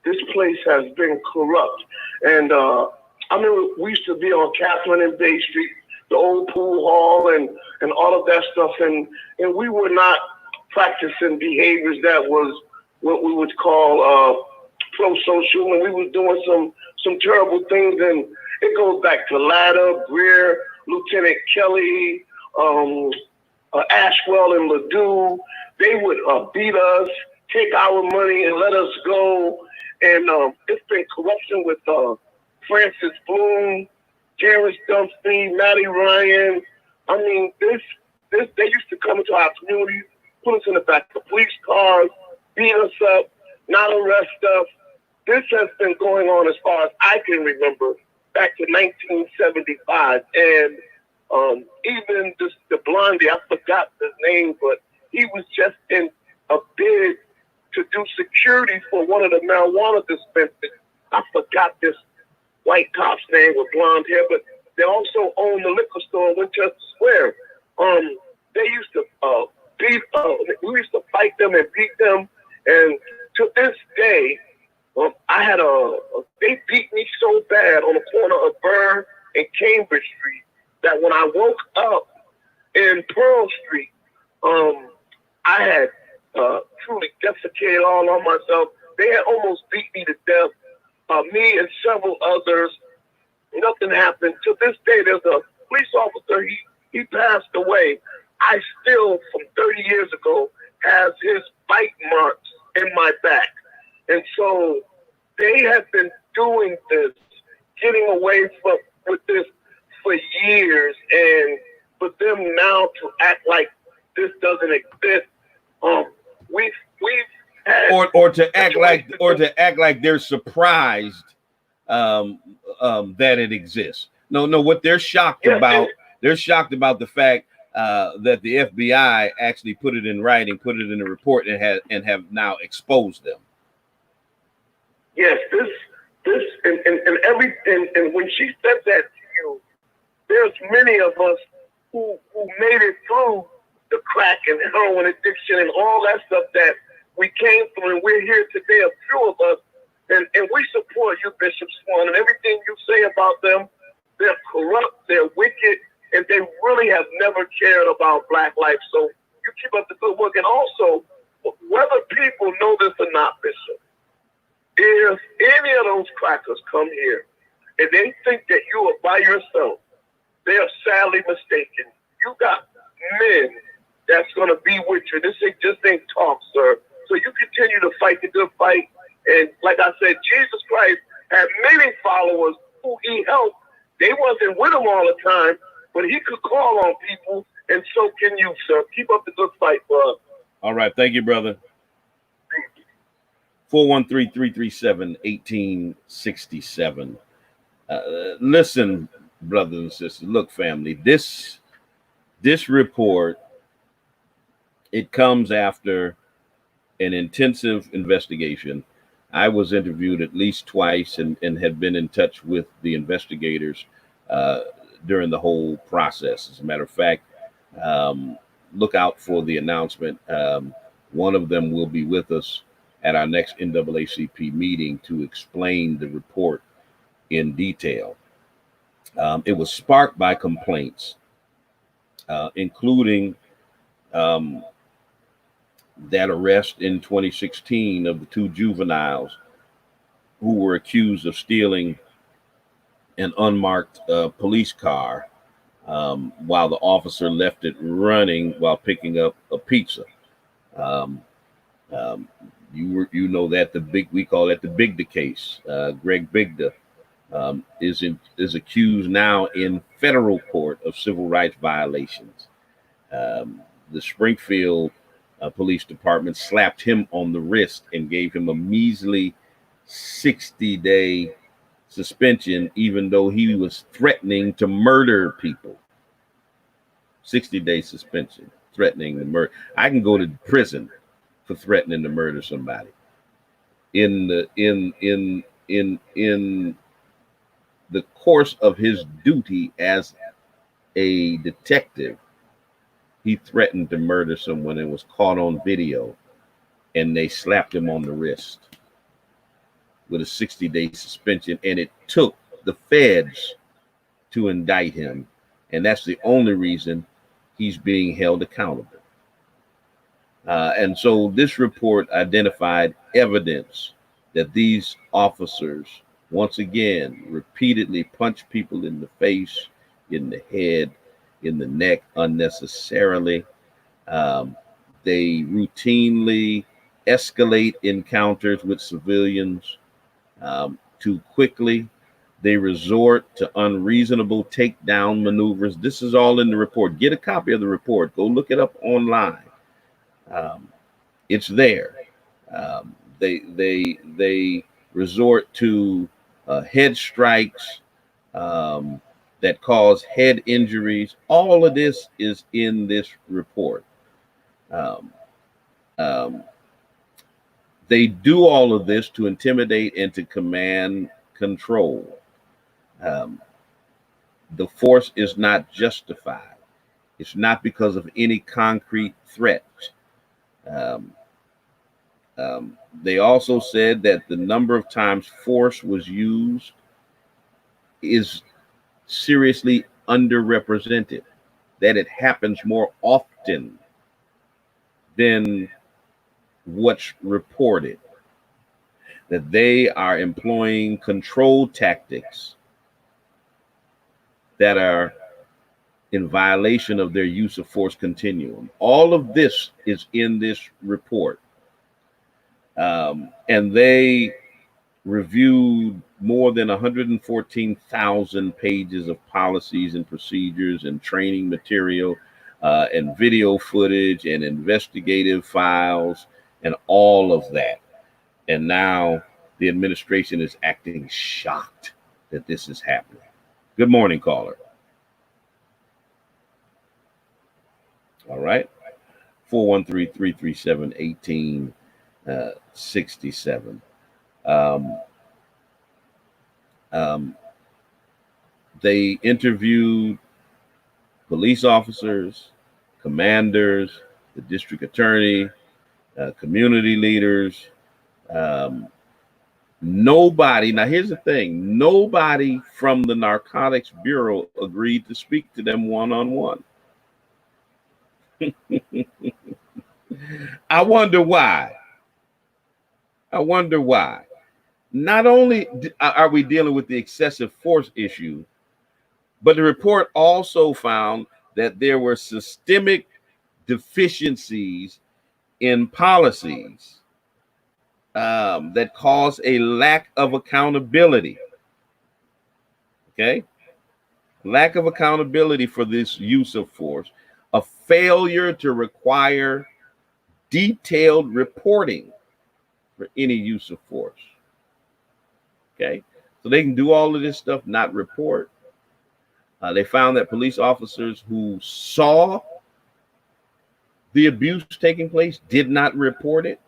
this place has been corrupt. And I mean, we used to be on Catherine and Bay Street, the old pool hall, and all of that stuff, and we were not practicing behaviors that was what we would call pro-social, and we was doing some terrible things, and it goes back to Latta, Greer, Lieutenant Kelly, Ashwell, and Ledoux. They would beat us, take our money, and let us go. And it's been corruption with Francis Bloom, Terrence Dunphy, Matty Ryan. I mean, this they used to come into our community, put us in the back of police cars, beat us up, not arrest us. This has been going on as far as I can remember, back to 1975. And even the blondie, I forgot his name, but he was just in a bid to do security for one of the marijuana dispensers. I forgot this white cop's name with blonde hair, but they also own the liquor store in Winchester Square. They used to we used to fight them and beat them, and to this day, I had they beat me so bad on the corner of Burr and Cambridge Street that when I woke up in Pearl Street, I had truly defecated all on myself. They had almost beat me to death. Me and several others. Nothing happened. To this day, there's a police officer. He passed away. I still, from 30 years ago, has his bite marks in my back. And so they have been doing this, getting away with this for years, and for them now to act like this doesn't exist, we've had or to act like they're surprised that it exists. No, what they're shocked about, they're shocked about the fact that the FBI actually put it in writing, put it in a report, and have now exposed them. Yes, this and everything. And when she said that to you, there's many of us who made it through the crack and heroin addiction and all that stuff that we came through, and we're here today, a few of us, and we support you, Bishop Swan, and everything you say about them. They're corrupt, they're wicked, and they really have never cared about Black life. So you keep up the good work. And also, whether people know this or not, Bishop, if any of those crackers come here and they think that you are by yourself, they are sadly mistaken. You got men that's going to be with you. This ain't talk, sir. So you continue to fight the good fight. And like I said, Jesus Christ had many followers who he helped. They wasn't with him all the time, but he could call on people, and so can you, sir. Keep up the good fight, bro. All right. Thank you, brother. 413-337-1867. Listen, brothers and sisters. Look, family, this report, it comes after an intensive investigation. I was interviewed at least twice and had been in touch with the investigators during the whole process. As a matter of fact, look out for the announcement. One of them will be with us at our next NAACP meeting to explain the report in detail. It was sparked by complaints, including that arrest in 2016 of the two juveniles who were accused of stealing an unmarked police car while the officer left it running while picking up a pizza. You know that we call that the Bigda case. Greg Bigda is accused now in federal court of civil rights violations. The Springfield Police Department slapped him on the wrist and gave him a measly 60-day suspension, even though he was threatening to murder people. 60-day suspension, threatening to murder. I can go to prison for threatening to murder somebody. In the course of his duty as a detective, he threatened to murder someone and was caught on video, and they slapped him on the wrist with a 60-day suspension, and it took the feds to indict him, and that's the only reason he's being held accountable. And so this report identified evidence that these officers, once again, repeatedly punched people in the face, in the head, in the neck unnecessarily. They routinely escalate encounters with civilians too quickly. They resort to unreasonable takedown maneuvers. This is all in the report. Get a copy of the report. Go look it up online. It's there. They resort to head strikes that cause head injuries. All of this is in this report. They do all of this to intimidate and to command control. The force is not justified. It's not because of any concrete threat. They also said that the number of times force was used is seriously underrepresented, that it happens more often than what's reported, that they are employing control tactics that are in violation of their use of force continuum. All of this is in this report. And they reviewed more than 114,000 pages of policies and procedures and training material and video footage and investigative files and all of that. And now the administration is acting shocked that this is happening. Good morning, caller. All right. 413-337-1867. They interviewed police officers, commanders, the district attorney, community leaders. Nobody, now here's the thing, nobody from the Narcotics Bureau agreed to speak to them one-on-one. I wonder why. Not only are we dealing with the excessive force issue, but the report also found that there were systemic deficiencies in policies that cause a lack of accountability. Okay? Lack of accountability for this use of force, a failure to require detailed reporting for any use of force. Okay? So they can do all of this stuff, not report. They found that police officers who saw the abuse taking place did not report it.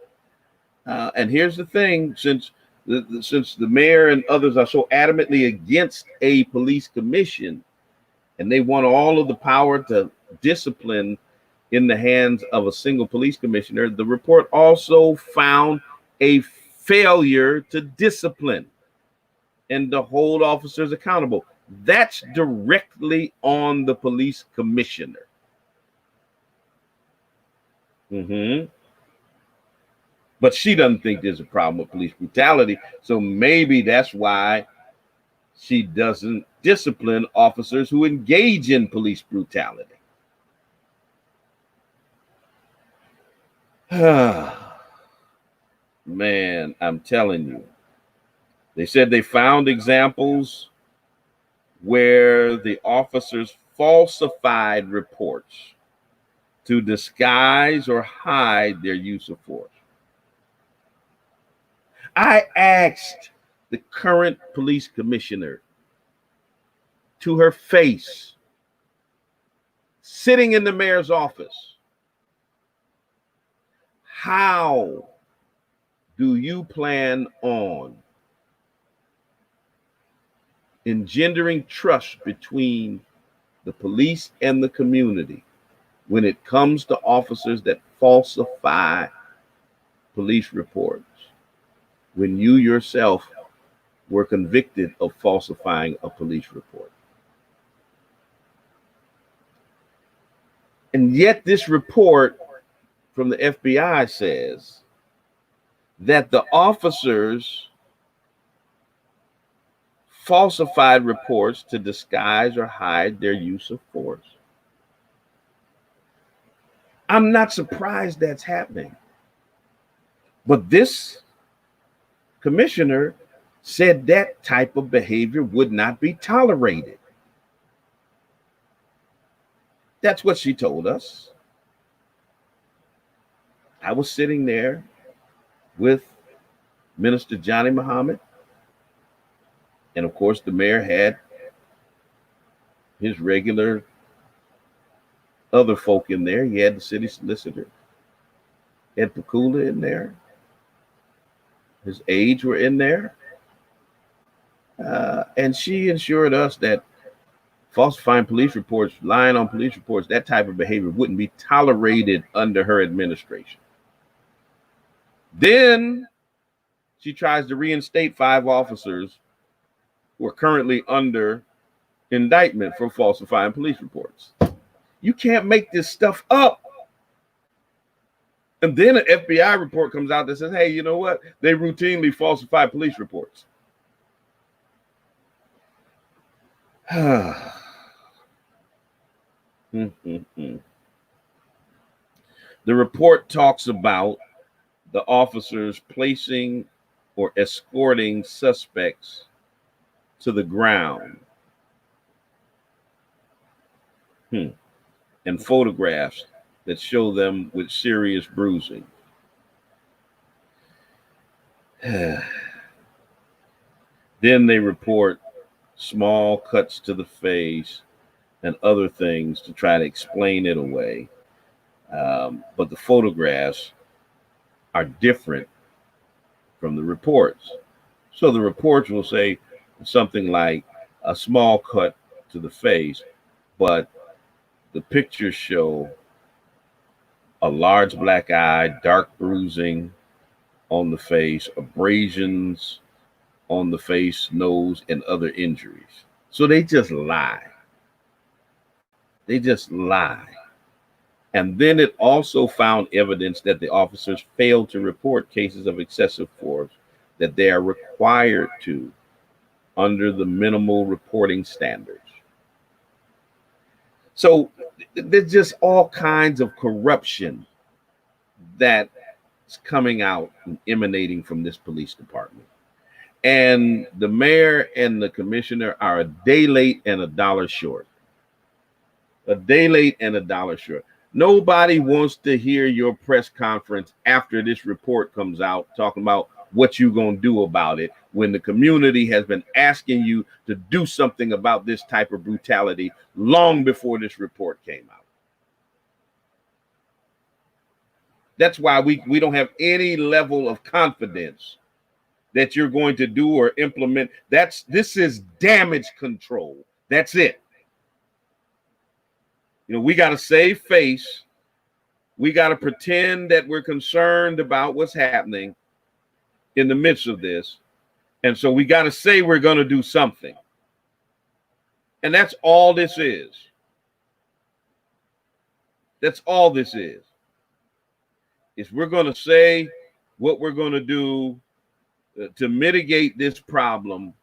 And here's the thing, since the mayor and others are so adamantly against a police commission, and they want all of the power to discipline in the hands of a single police commissioner, the report also found a failure to discipline and to hold officers accountable. That's directly on the police commissioner. But she doesn't think there's a problem with police brutality. So maybe that's why she doesn't discipline officers who engage in police brutality. Man, I'm telling you. They said they found examples where the officers falsified reports to disguise or hide their use of force. I asked the current police commissioner to her face, sitting in the mayor's office, how do you plan on engendering trust between the police and the community when it comes to officers that falsify police reports, when you yourself were convicted of falsifying a police report? And yet this report from the FBI says that the officers falsified reports to disguise or hide their use of force. I'm not surprised that's happening. But this commissioner said that type of behavior would not be tolerated. That's what she told us. I was sitting there with Minister Johnny Muhammad. And of course, the mayor had his regular other folk in there. He had the city solicitor, Ed Pakula in there. His aides were in there. And she assured us that falsifying police reports, lying on police reports, that type of behavior wouldn't be tolerated under her administration. Then she tries to reinstate 5 officers who are currently under indictment for falsifying police reports. You can't make this stuff up. And then an FBI report comes out that says, hey, you know what? They routinely falsify police reports. The report talks about the officers placing or escorting suspects to the ground, and photographs that show them with serious bruising. Then they report small cuts to the face and other things to try to explain it away. But the photographs are different from the reports. So the reports will say something like a small cut to the face, but the pictures show a large black eye, dark bruising on the face, abrasions on the face, nose, and other injuries. So they just lie. They just lie. And then it also found evidence that the officers failed to report cases of excessive force that they are required to under the minimal reporting standards. So there's just all kinds of corruption that's coming out and emanating from this police department. And the mayor and the commissioner are a day late and a dollar short. A day late and a dollar short. Nobody wants to hear your press conference after this report comes out talking about what you're going to do about it when the community has been asking you to do something about this type of brutality long before this report came out. That's why we don't have any level of confidence that you're going to do or implement. This is damage control. That's it. You know, we got to save face. We got to pretend that we're concerned about what's happening in the midst of this. And so we got to say we're going to do something. And that's all this is. That's all this is we're going to say what we're going to do to mitigate this problem,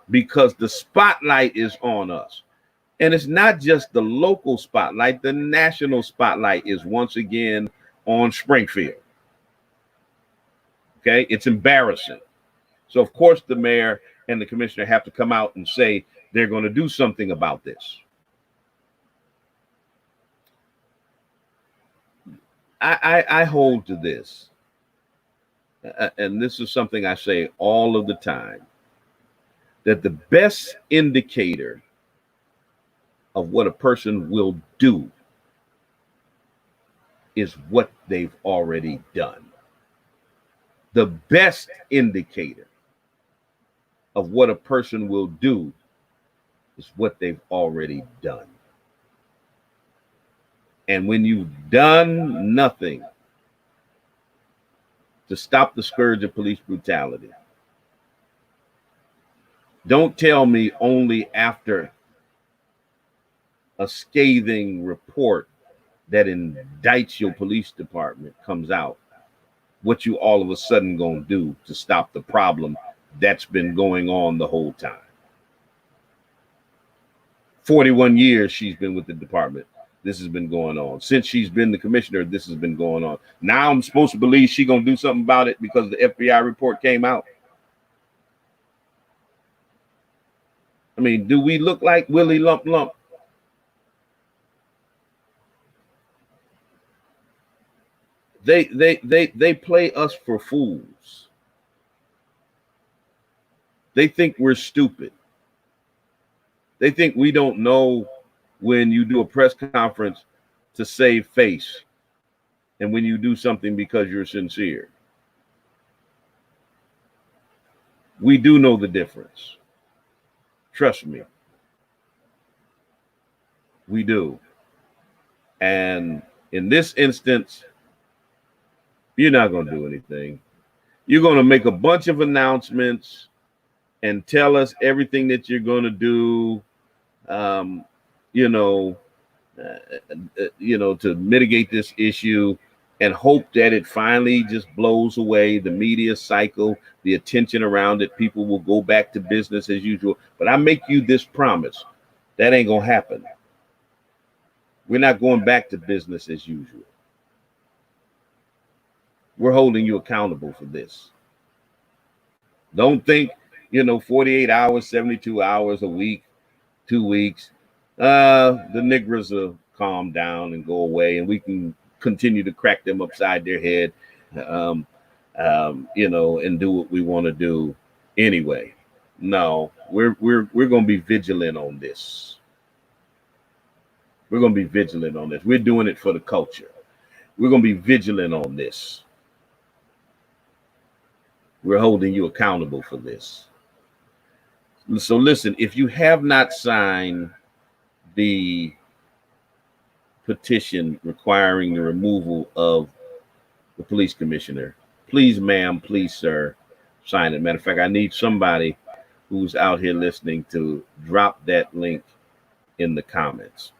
because the spotlight is on us. And it's not just the local spotlight, the national spotlight is once again on Springfield. Okay, it's embarrassing. So of course the mayor and the commissioner have to come out and say they're going to do something about this. I hold to this, and this is something I say all of the time, that the best indicator of what a person will do is what they've already done. The best indicator of what a person will do is what they've already done. And when you've done nothing to stop the scourge of police brutality, don't tell me only after a scathing report that indicts your police department comes out what you all of a sudden gonna do to stop the problem that's been going on the whole time. 41 years she's been with the department. This has been going on. Since she's been the commissioner, this has been going on. Now I'm supposed to believe she's gonna do something about it because the FBI report came out. I mean, do we look like Willie Lump Lump? They play us for fools. They think we're stupid. They think we don't know when you do a press conference to save face and when you do something because you're sincere. We do know the difference. Trust me. We do. And in this instance, you're not going to do anything. You're going to make a bunch of announcements and tell us everything that you're going to do um, you know, to mitigate this issue and hope that it finally just blows away the media cycle, the attention around it. People will go back to business as usual. But I make you this promise, that ain't gonna happen. We're not going back to business as usual. We're holding you accountable for this. Don't think, 48 hours, 72 hours a week, 2 weeks. The niggers will calm down and go away, and we can continue to crack them upside their head, um, and do what we want to do anyway. No, we're going to be vigilant on this. We're going to be vigilant on this. We're doing it for the culture. We're going to be vigilant on this. We're holding you accountable for this. So listen, if you have not signed the petition requiring the removal of the police commissioner, please, ma'am, please, sir, sign it. Matter of fact, I need somebody who's out here listening to drop that link in the comments.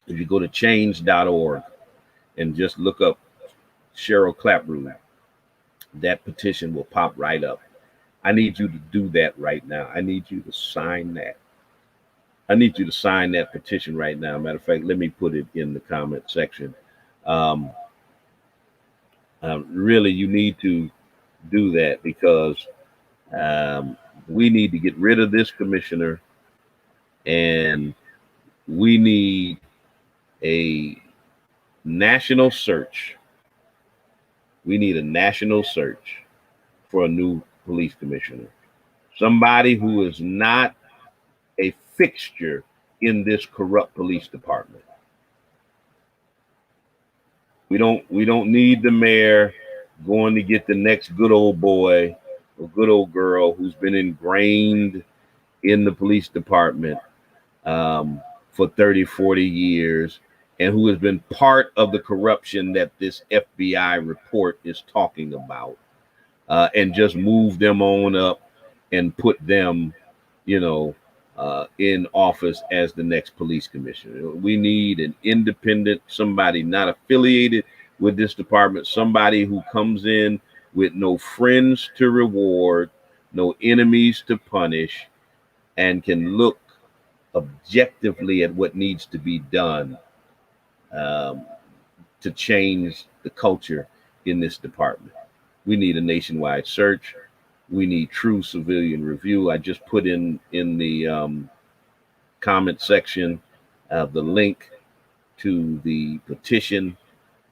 If you go to change.org and just look up Cheryl Clapprood, that petition will pop right up. I need you to do that right now. I need you to sign that. I need you to sign that petition right now. Matter of fact, let me put it in the comment section. Really, you need to do that because we need to get rid of this commissioner, and we need a national search. We need a national search for a new police commissioner. Somebody who is not a fixture in this corrupt police department. We don't need the mayor going to get the next good old boy or good old girl who's been ingrained in the police department for 30, 40 years and who has been part of the corruption that this FBI report is talking about, and just move them on up and put them, in office as the next police commissioner. We need an independent, somebody not affiliated with this department, somebody who comes in with no friends to reward, no enemies to punish, and can look objectively at what needs to be done to change the culture in this department. We need a nationwide search. We need true civilian review. I just put in the comment section the link to the petition.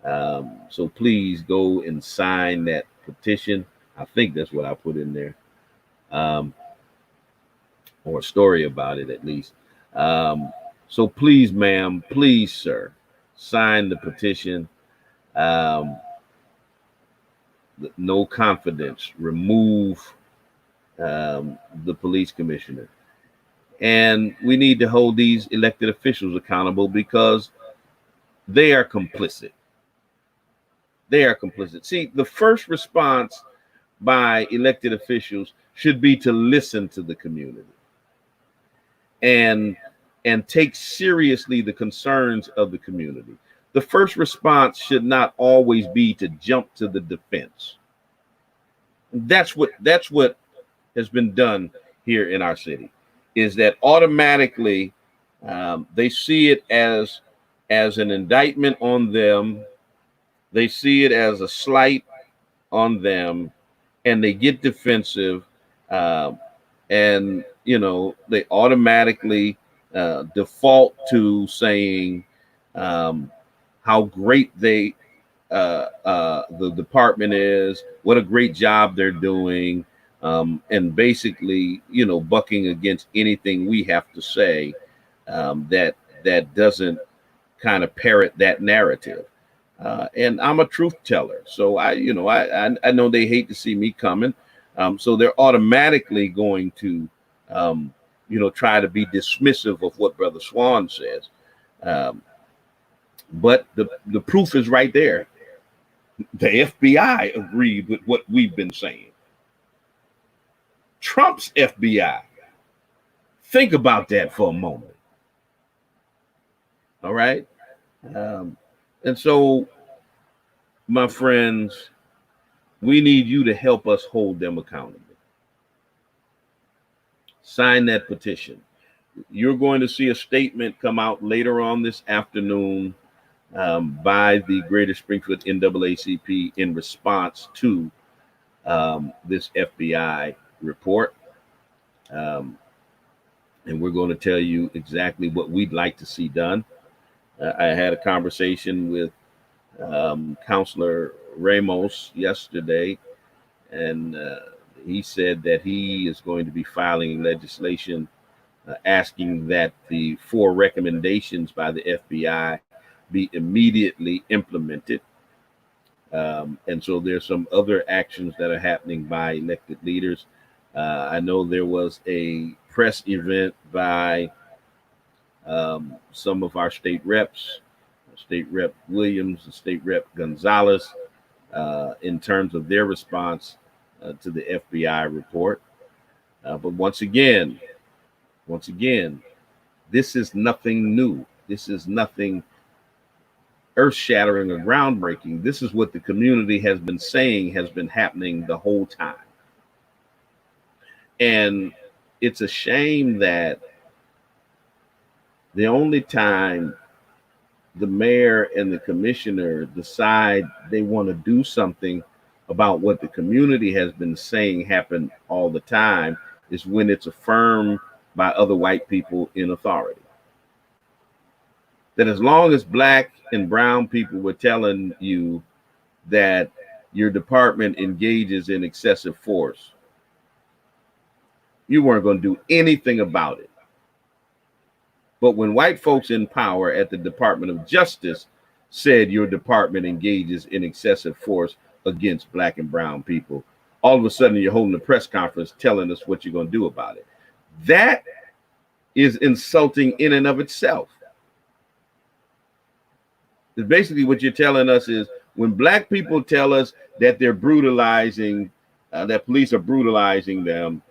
So please go and sign that petition. I think that's what I put in there, or a story about it at least. So please, ma'am, please, sir, sign the petition. No confidence, remove the police commissioner. And we need to hold these elected officials accountable because they are complicit. They are complicit. See, the first response by elected officials should be to listen to the community and take seriously the concerns of the community. The first response should not always be to jump to the defense. That's what has been done here in our city, is that automatically they see it as an indictment on them. They see it as a slight on them, and they get defensive, and they automatically default to saying how great the department is, what a great job they're doing, and basically, bucking against anything we have to say that doesn't kind of parrot that narrative. And I'm a truth teller, so I know they hate to see me coming, so they're automatically going to try to be dismissive of what Brother Swan says. But the proof is right there. The FBI agreed with what we've been saying. Trump's FBI. Think about that for a moment. All right. Um, and so, my friends, we need you to help us hold them accountable. Sign that petition. You're going to see a statement come out later on this afternoon by the Greater Springfield NAACP in response to this FBI report. Um, and we're going to tell you exactly what we'd like to see done. I had a conversation with Counselor Ramos yesterday, and he said that he is going to be filing legislation asking that the 4 recommendations by the FBI be immediately implemented. And so there's some other actions that are happening by elected leaders. I know there was a press event by some of our state reps, State Rep Williams and State Rep Gonzalez, in terms of their response to the FBI report. But once again, this is nothing new. This is nothing earth-shattering or groundbreaking. This is what the community has been saying has been happening the whole time. And it's a shame that the only time the mayor and the commissioner decide they want to do something about what the community has been saying happened all the time is when it's affirmed by other white people in authority. That as long as black and brown people were telling you that your department engages in excessive force, you weren't going to do anything about it. But when white folks in power at the Department of Justice said your department engages in excessive force against black and brown people, all of a sudden you're holding a press conference telling us what you're going to do about it. That is insulting in and of itself. Basically what you're telling us is when black people tell us that they're brutalizing, that police are brutalizing them,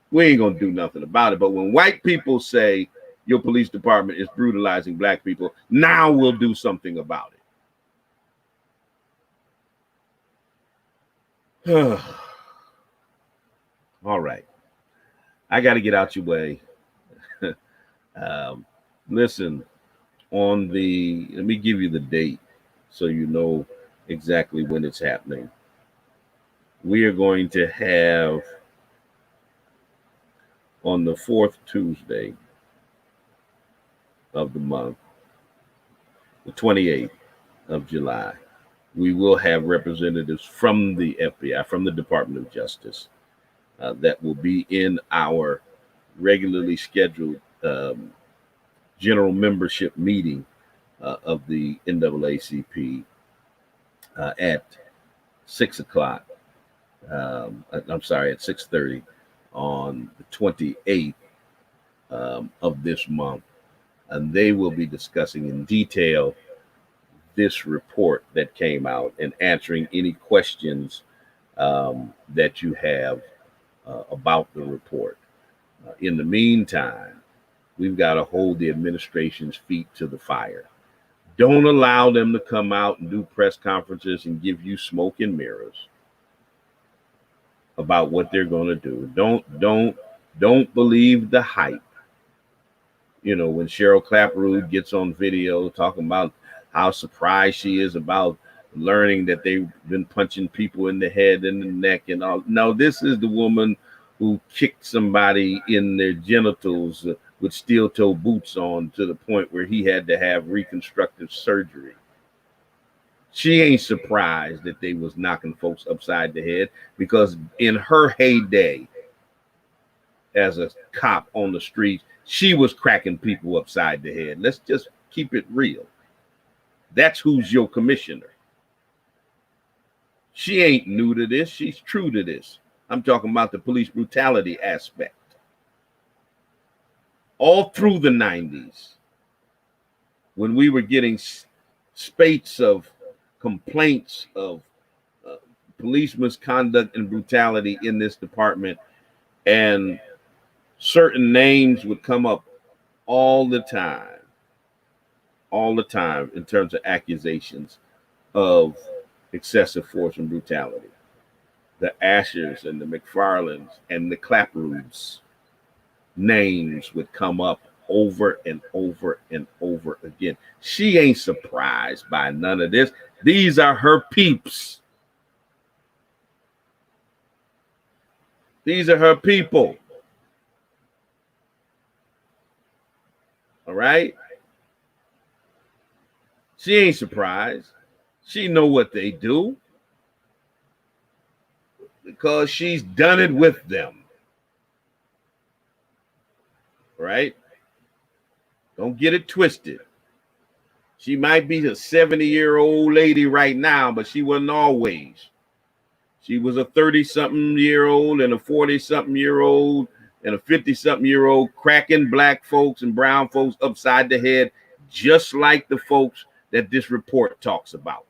we ain't going to do nothing about it. But when white people say your police department is brutalizing black people, now we'll do something about it. All right. I got to get out your way. Listen, let me give you the date so you know exactly when it's happening. We are going to have on the 4th Tuesday of the month, the 28th of July, we will have representatives from the FBI, from the Department of Justice, that will be in our regularly scheduled general membership meeting of the NAACP at 6 o'clock. I'm sorry, at 6:30 on the 28th of this month. And they will be discussing in detail this report that came out and answering any questions that you have about the report. In the meantime, we've got to hold the administration's feet to the fire. Don't allow them to come out and do press conferences and give you smoke and mirrors about what they're going to do. Don't believe the hype. You know, when Cheryl Clapperud gets on video talking about how surprised she is about learning that they've been punching people in the head and the neck and all. No, this is the woman who kicked somebody in their genitals with steel toe boots on to the point where he had to have reconstructive surgery. She ain't surprised that they was knocking folks upside the head, because in her heyday as a cop on the street, she was cracking people upside the head. Let's just keep it real. That's who's your commissioner. She ain't new to this. She's true to this. I'm talking about the police brutality aspect. All through the 90s, when we were getting spates of complaints of police misconduct and brutality in this department, and certain names would come up all the time. all the time in terms of accusations of excessive force and brutality. The Ashers and the McFarlands and the Clapperoods names would come up over and over and over again. She ain't surprised by none of this. These are her peeps. These are her people. All right? She ain't surprised. She know what they do because she's done it with them. Right? Don't get it twisted. She might be a 70-year-old lady right now, but she wasn't always. She was a 30-something-year-old and a 40-something-year-old and a 50-something-year-old cracking black folks and brown folks upside the head, just like the folks that this report talks about.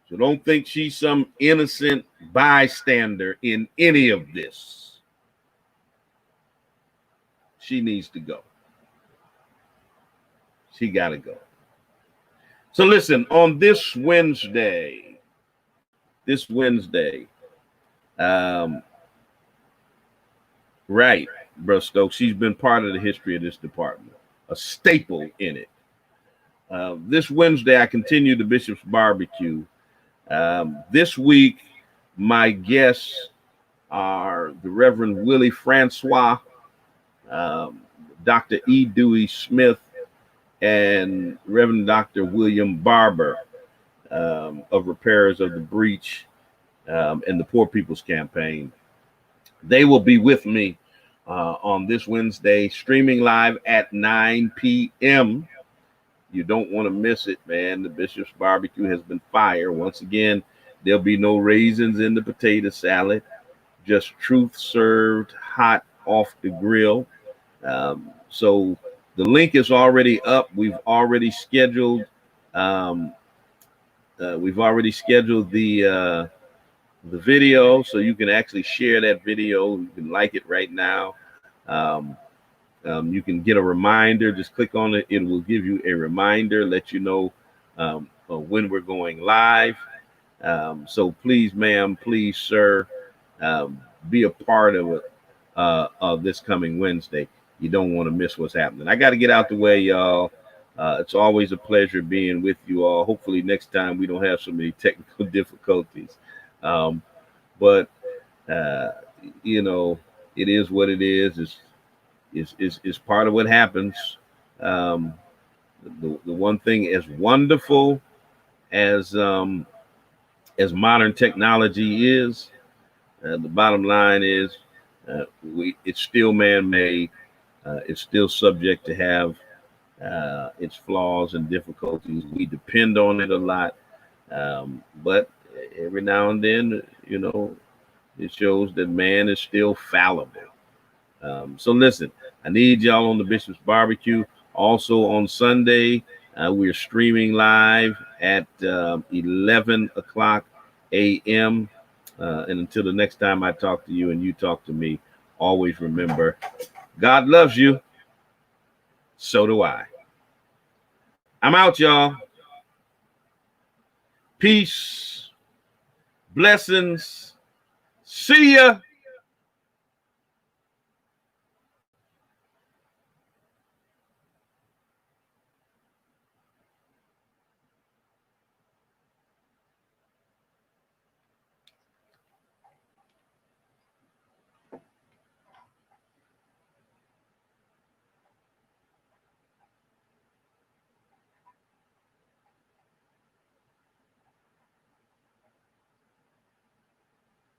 So don't think she's some innocent bystander in any of this. She needs to go. She got to go. So listen, on this Wednesday, right, Bro Stokes, she's been part of the history of this department, a staple in it. This Wednesday, I continue the Bishop's Barbecue. This week, my guests are the Reverend Willie Francois, Dr. E. Dewey Smith, and Reverend Dr. William Barber of Repairers of the Breach and the Poor People's Campaign. They will be with me on this Wednesday, streaming live at 9 p.m. You don't want to miss it, man. The Bishop's Barbecue has been fire. Once again, there'll be no raisins in the potato salad, just truth served hot off the grill. So the link is already up. We've already scheduled the video, so you can actually share that video. You can like it right now. You can get a reminder. Just click on it. It will give you a reminder, let you know when we're going live. So please, ma'am, please, sir, be a part of this coming Wednesday. You don't want to miss what's happening. I got to get out the way, y'all. It's always a pleasure being with you all. Hopefully next time we don't have so many technical difficulties. But you know, it is what it is. It's part of what happens. The one thing, as wonderful as modern technology is, the bottom line is it's still man-made. It's still subject to have its flaws and difficulties. We depend on it a lot, but every now and then, you know, it shows that man is still fallible. So listen, I need y'all on the Bishop's Barbecue. Also on Sunday, we're streaming live at 11 o'clock a.m. And until the next time I talk to you and you talk to me, always remember, God loves you. So do I. I'm out, y'all. Peace. Blessings. See ya.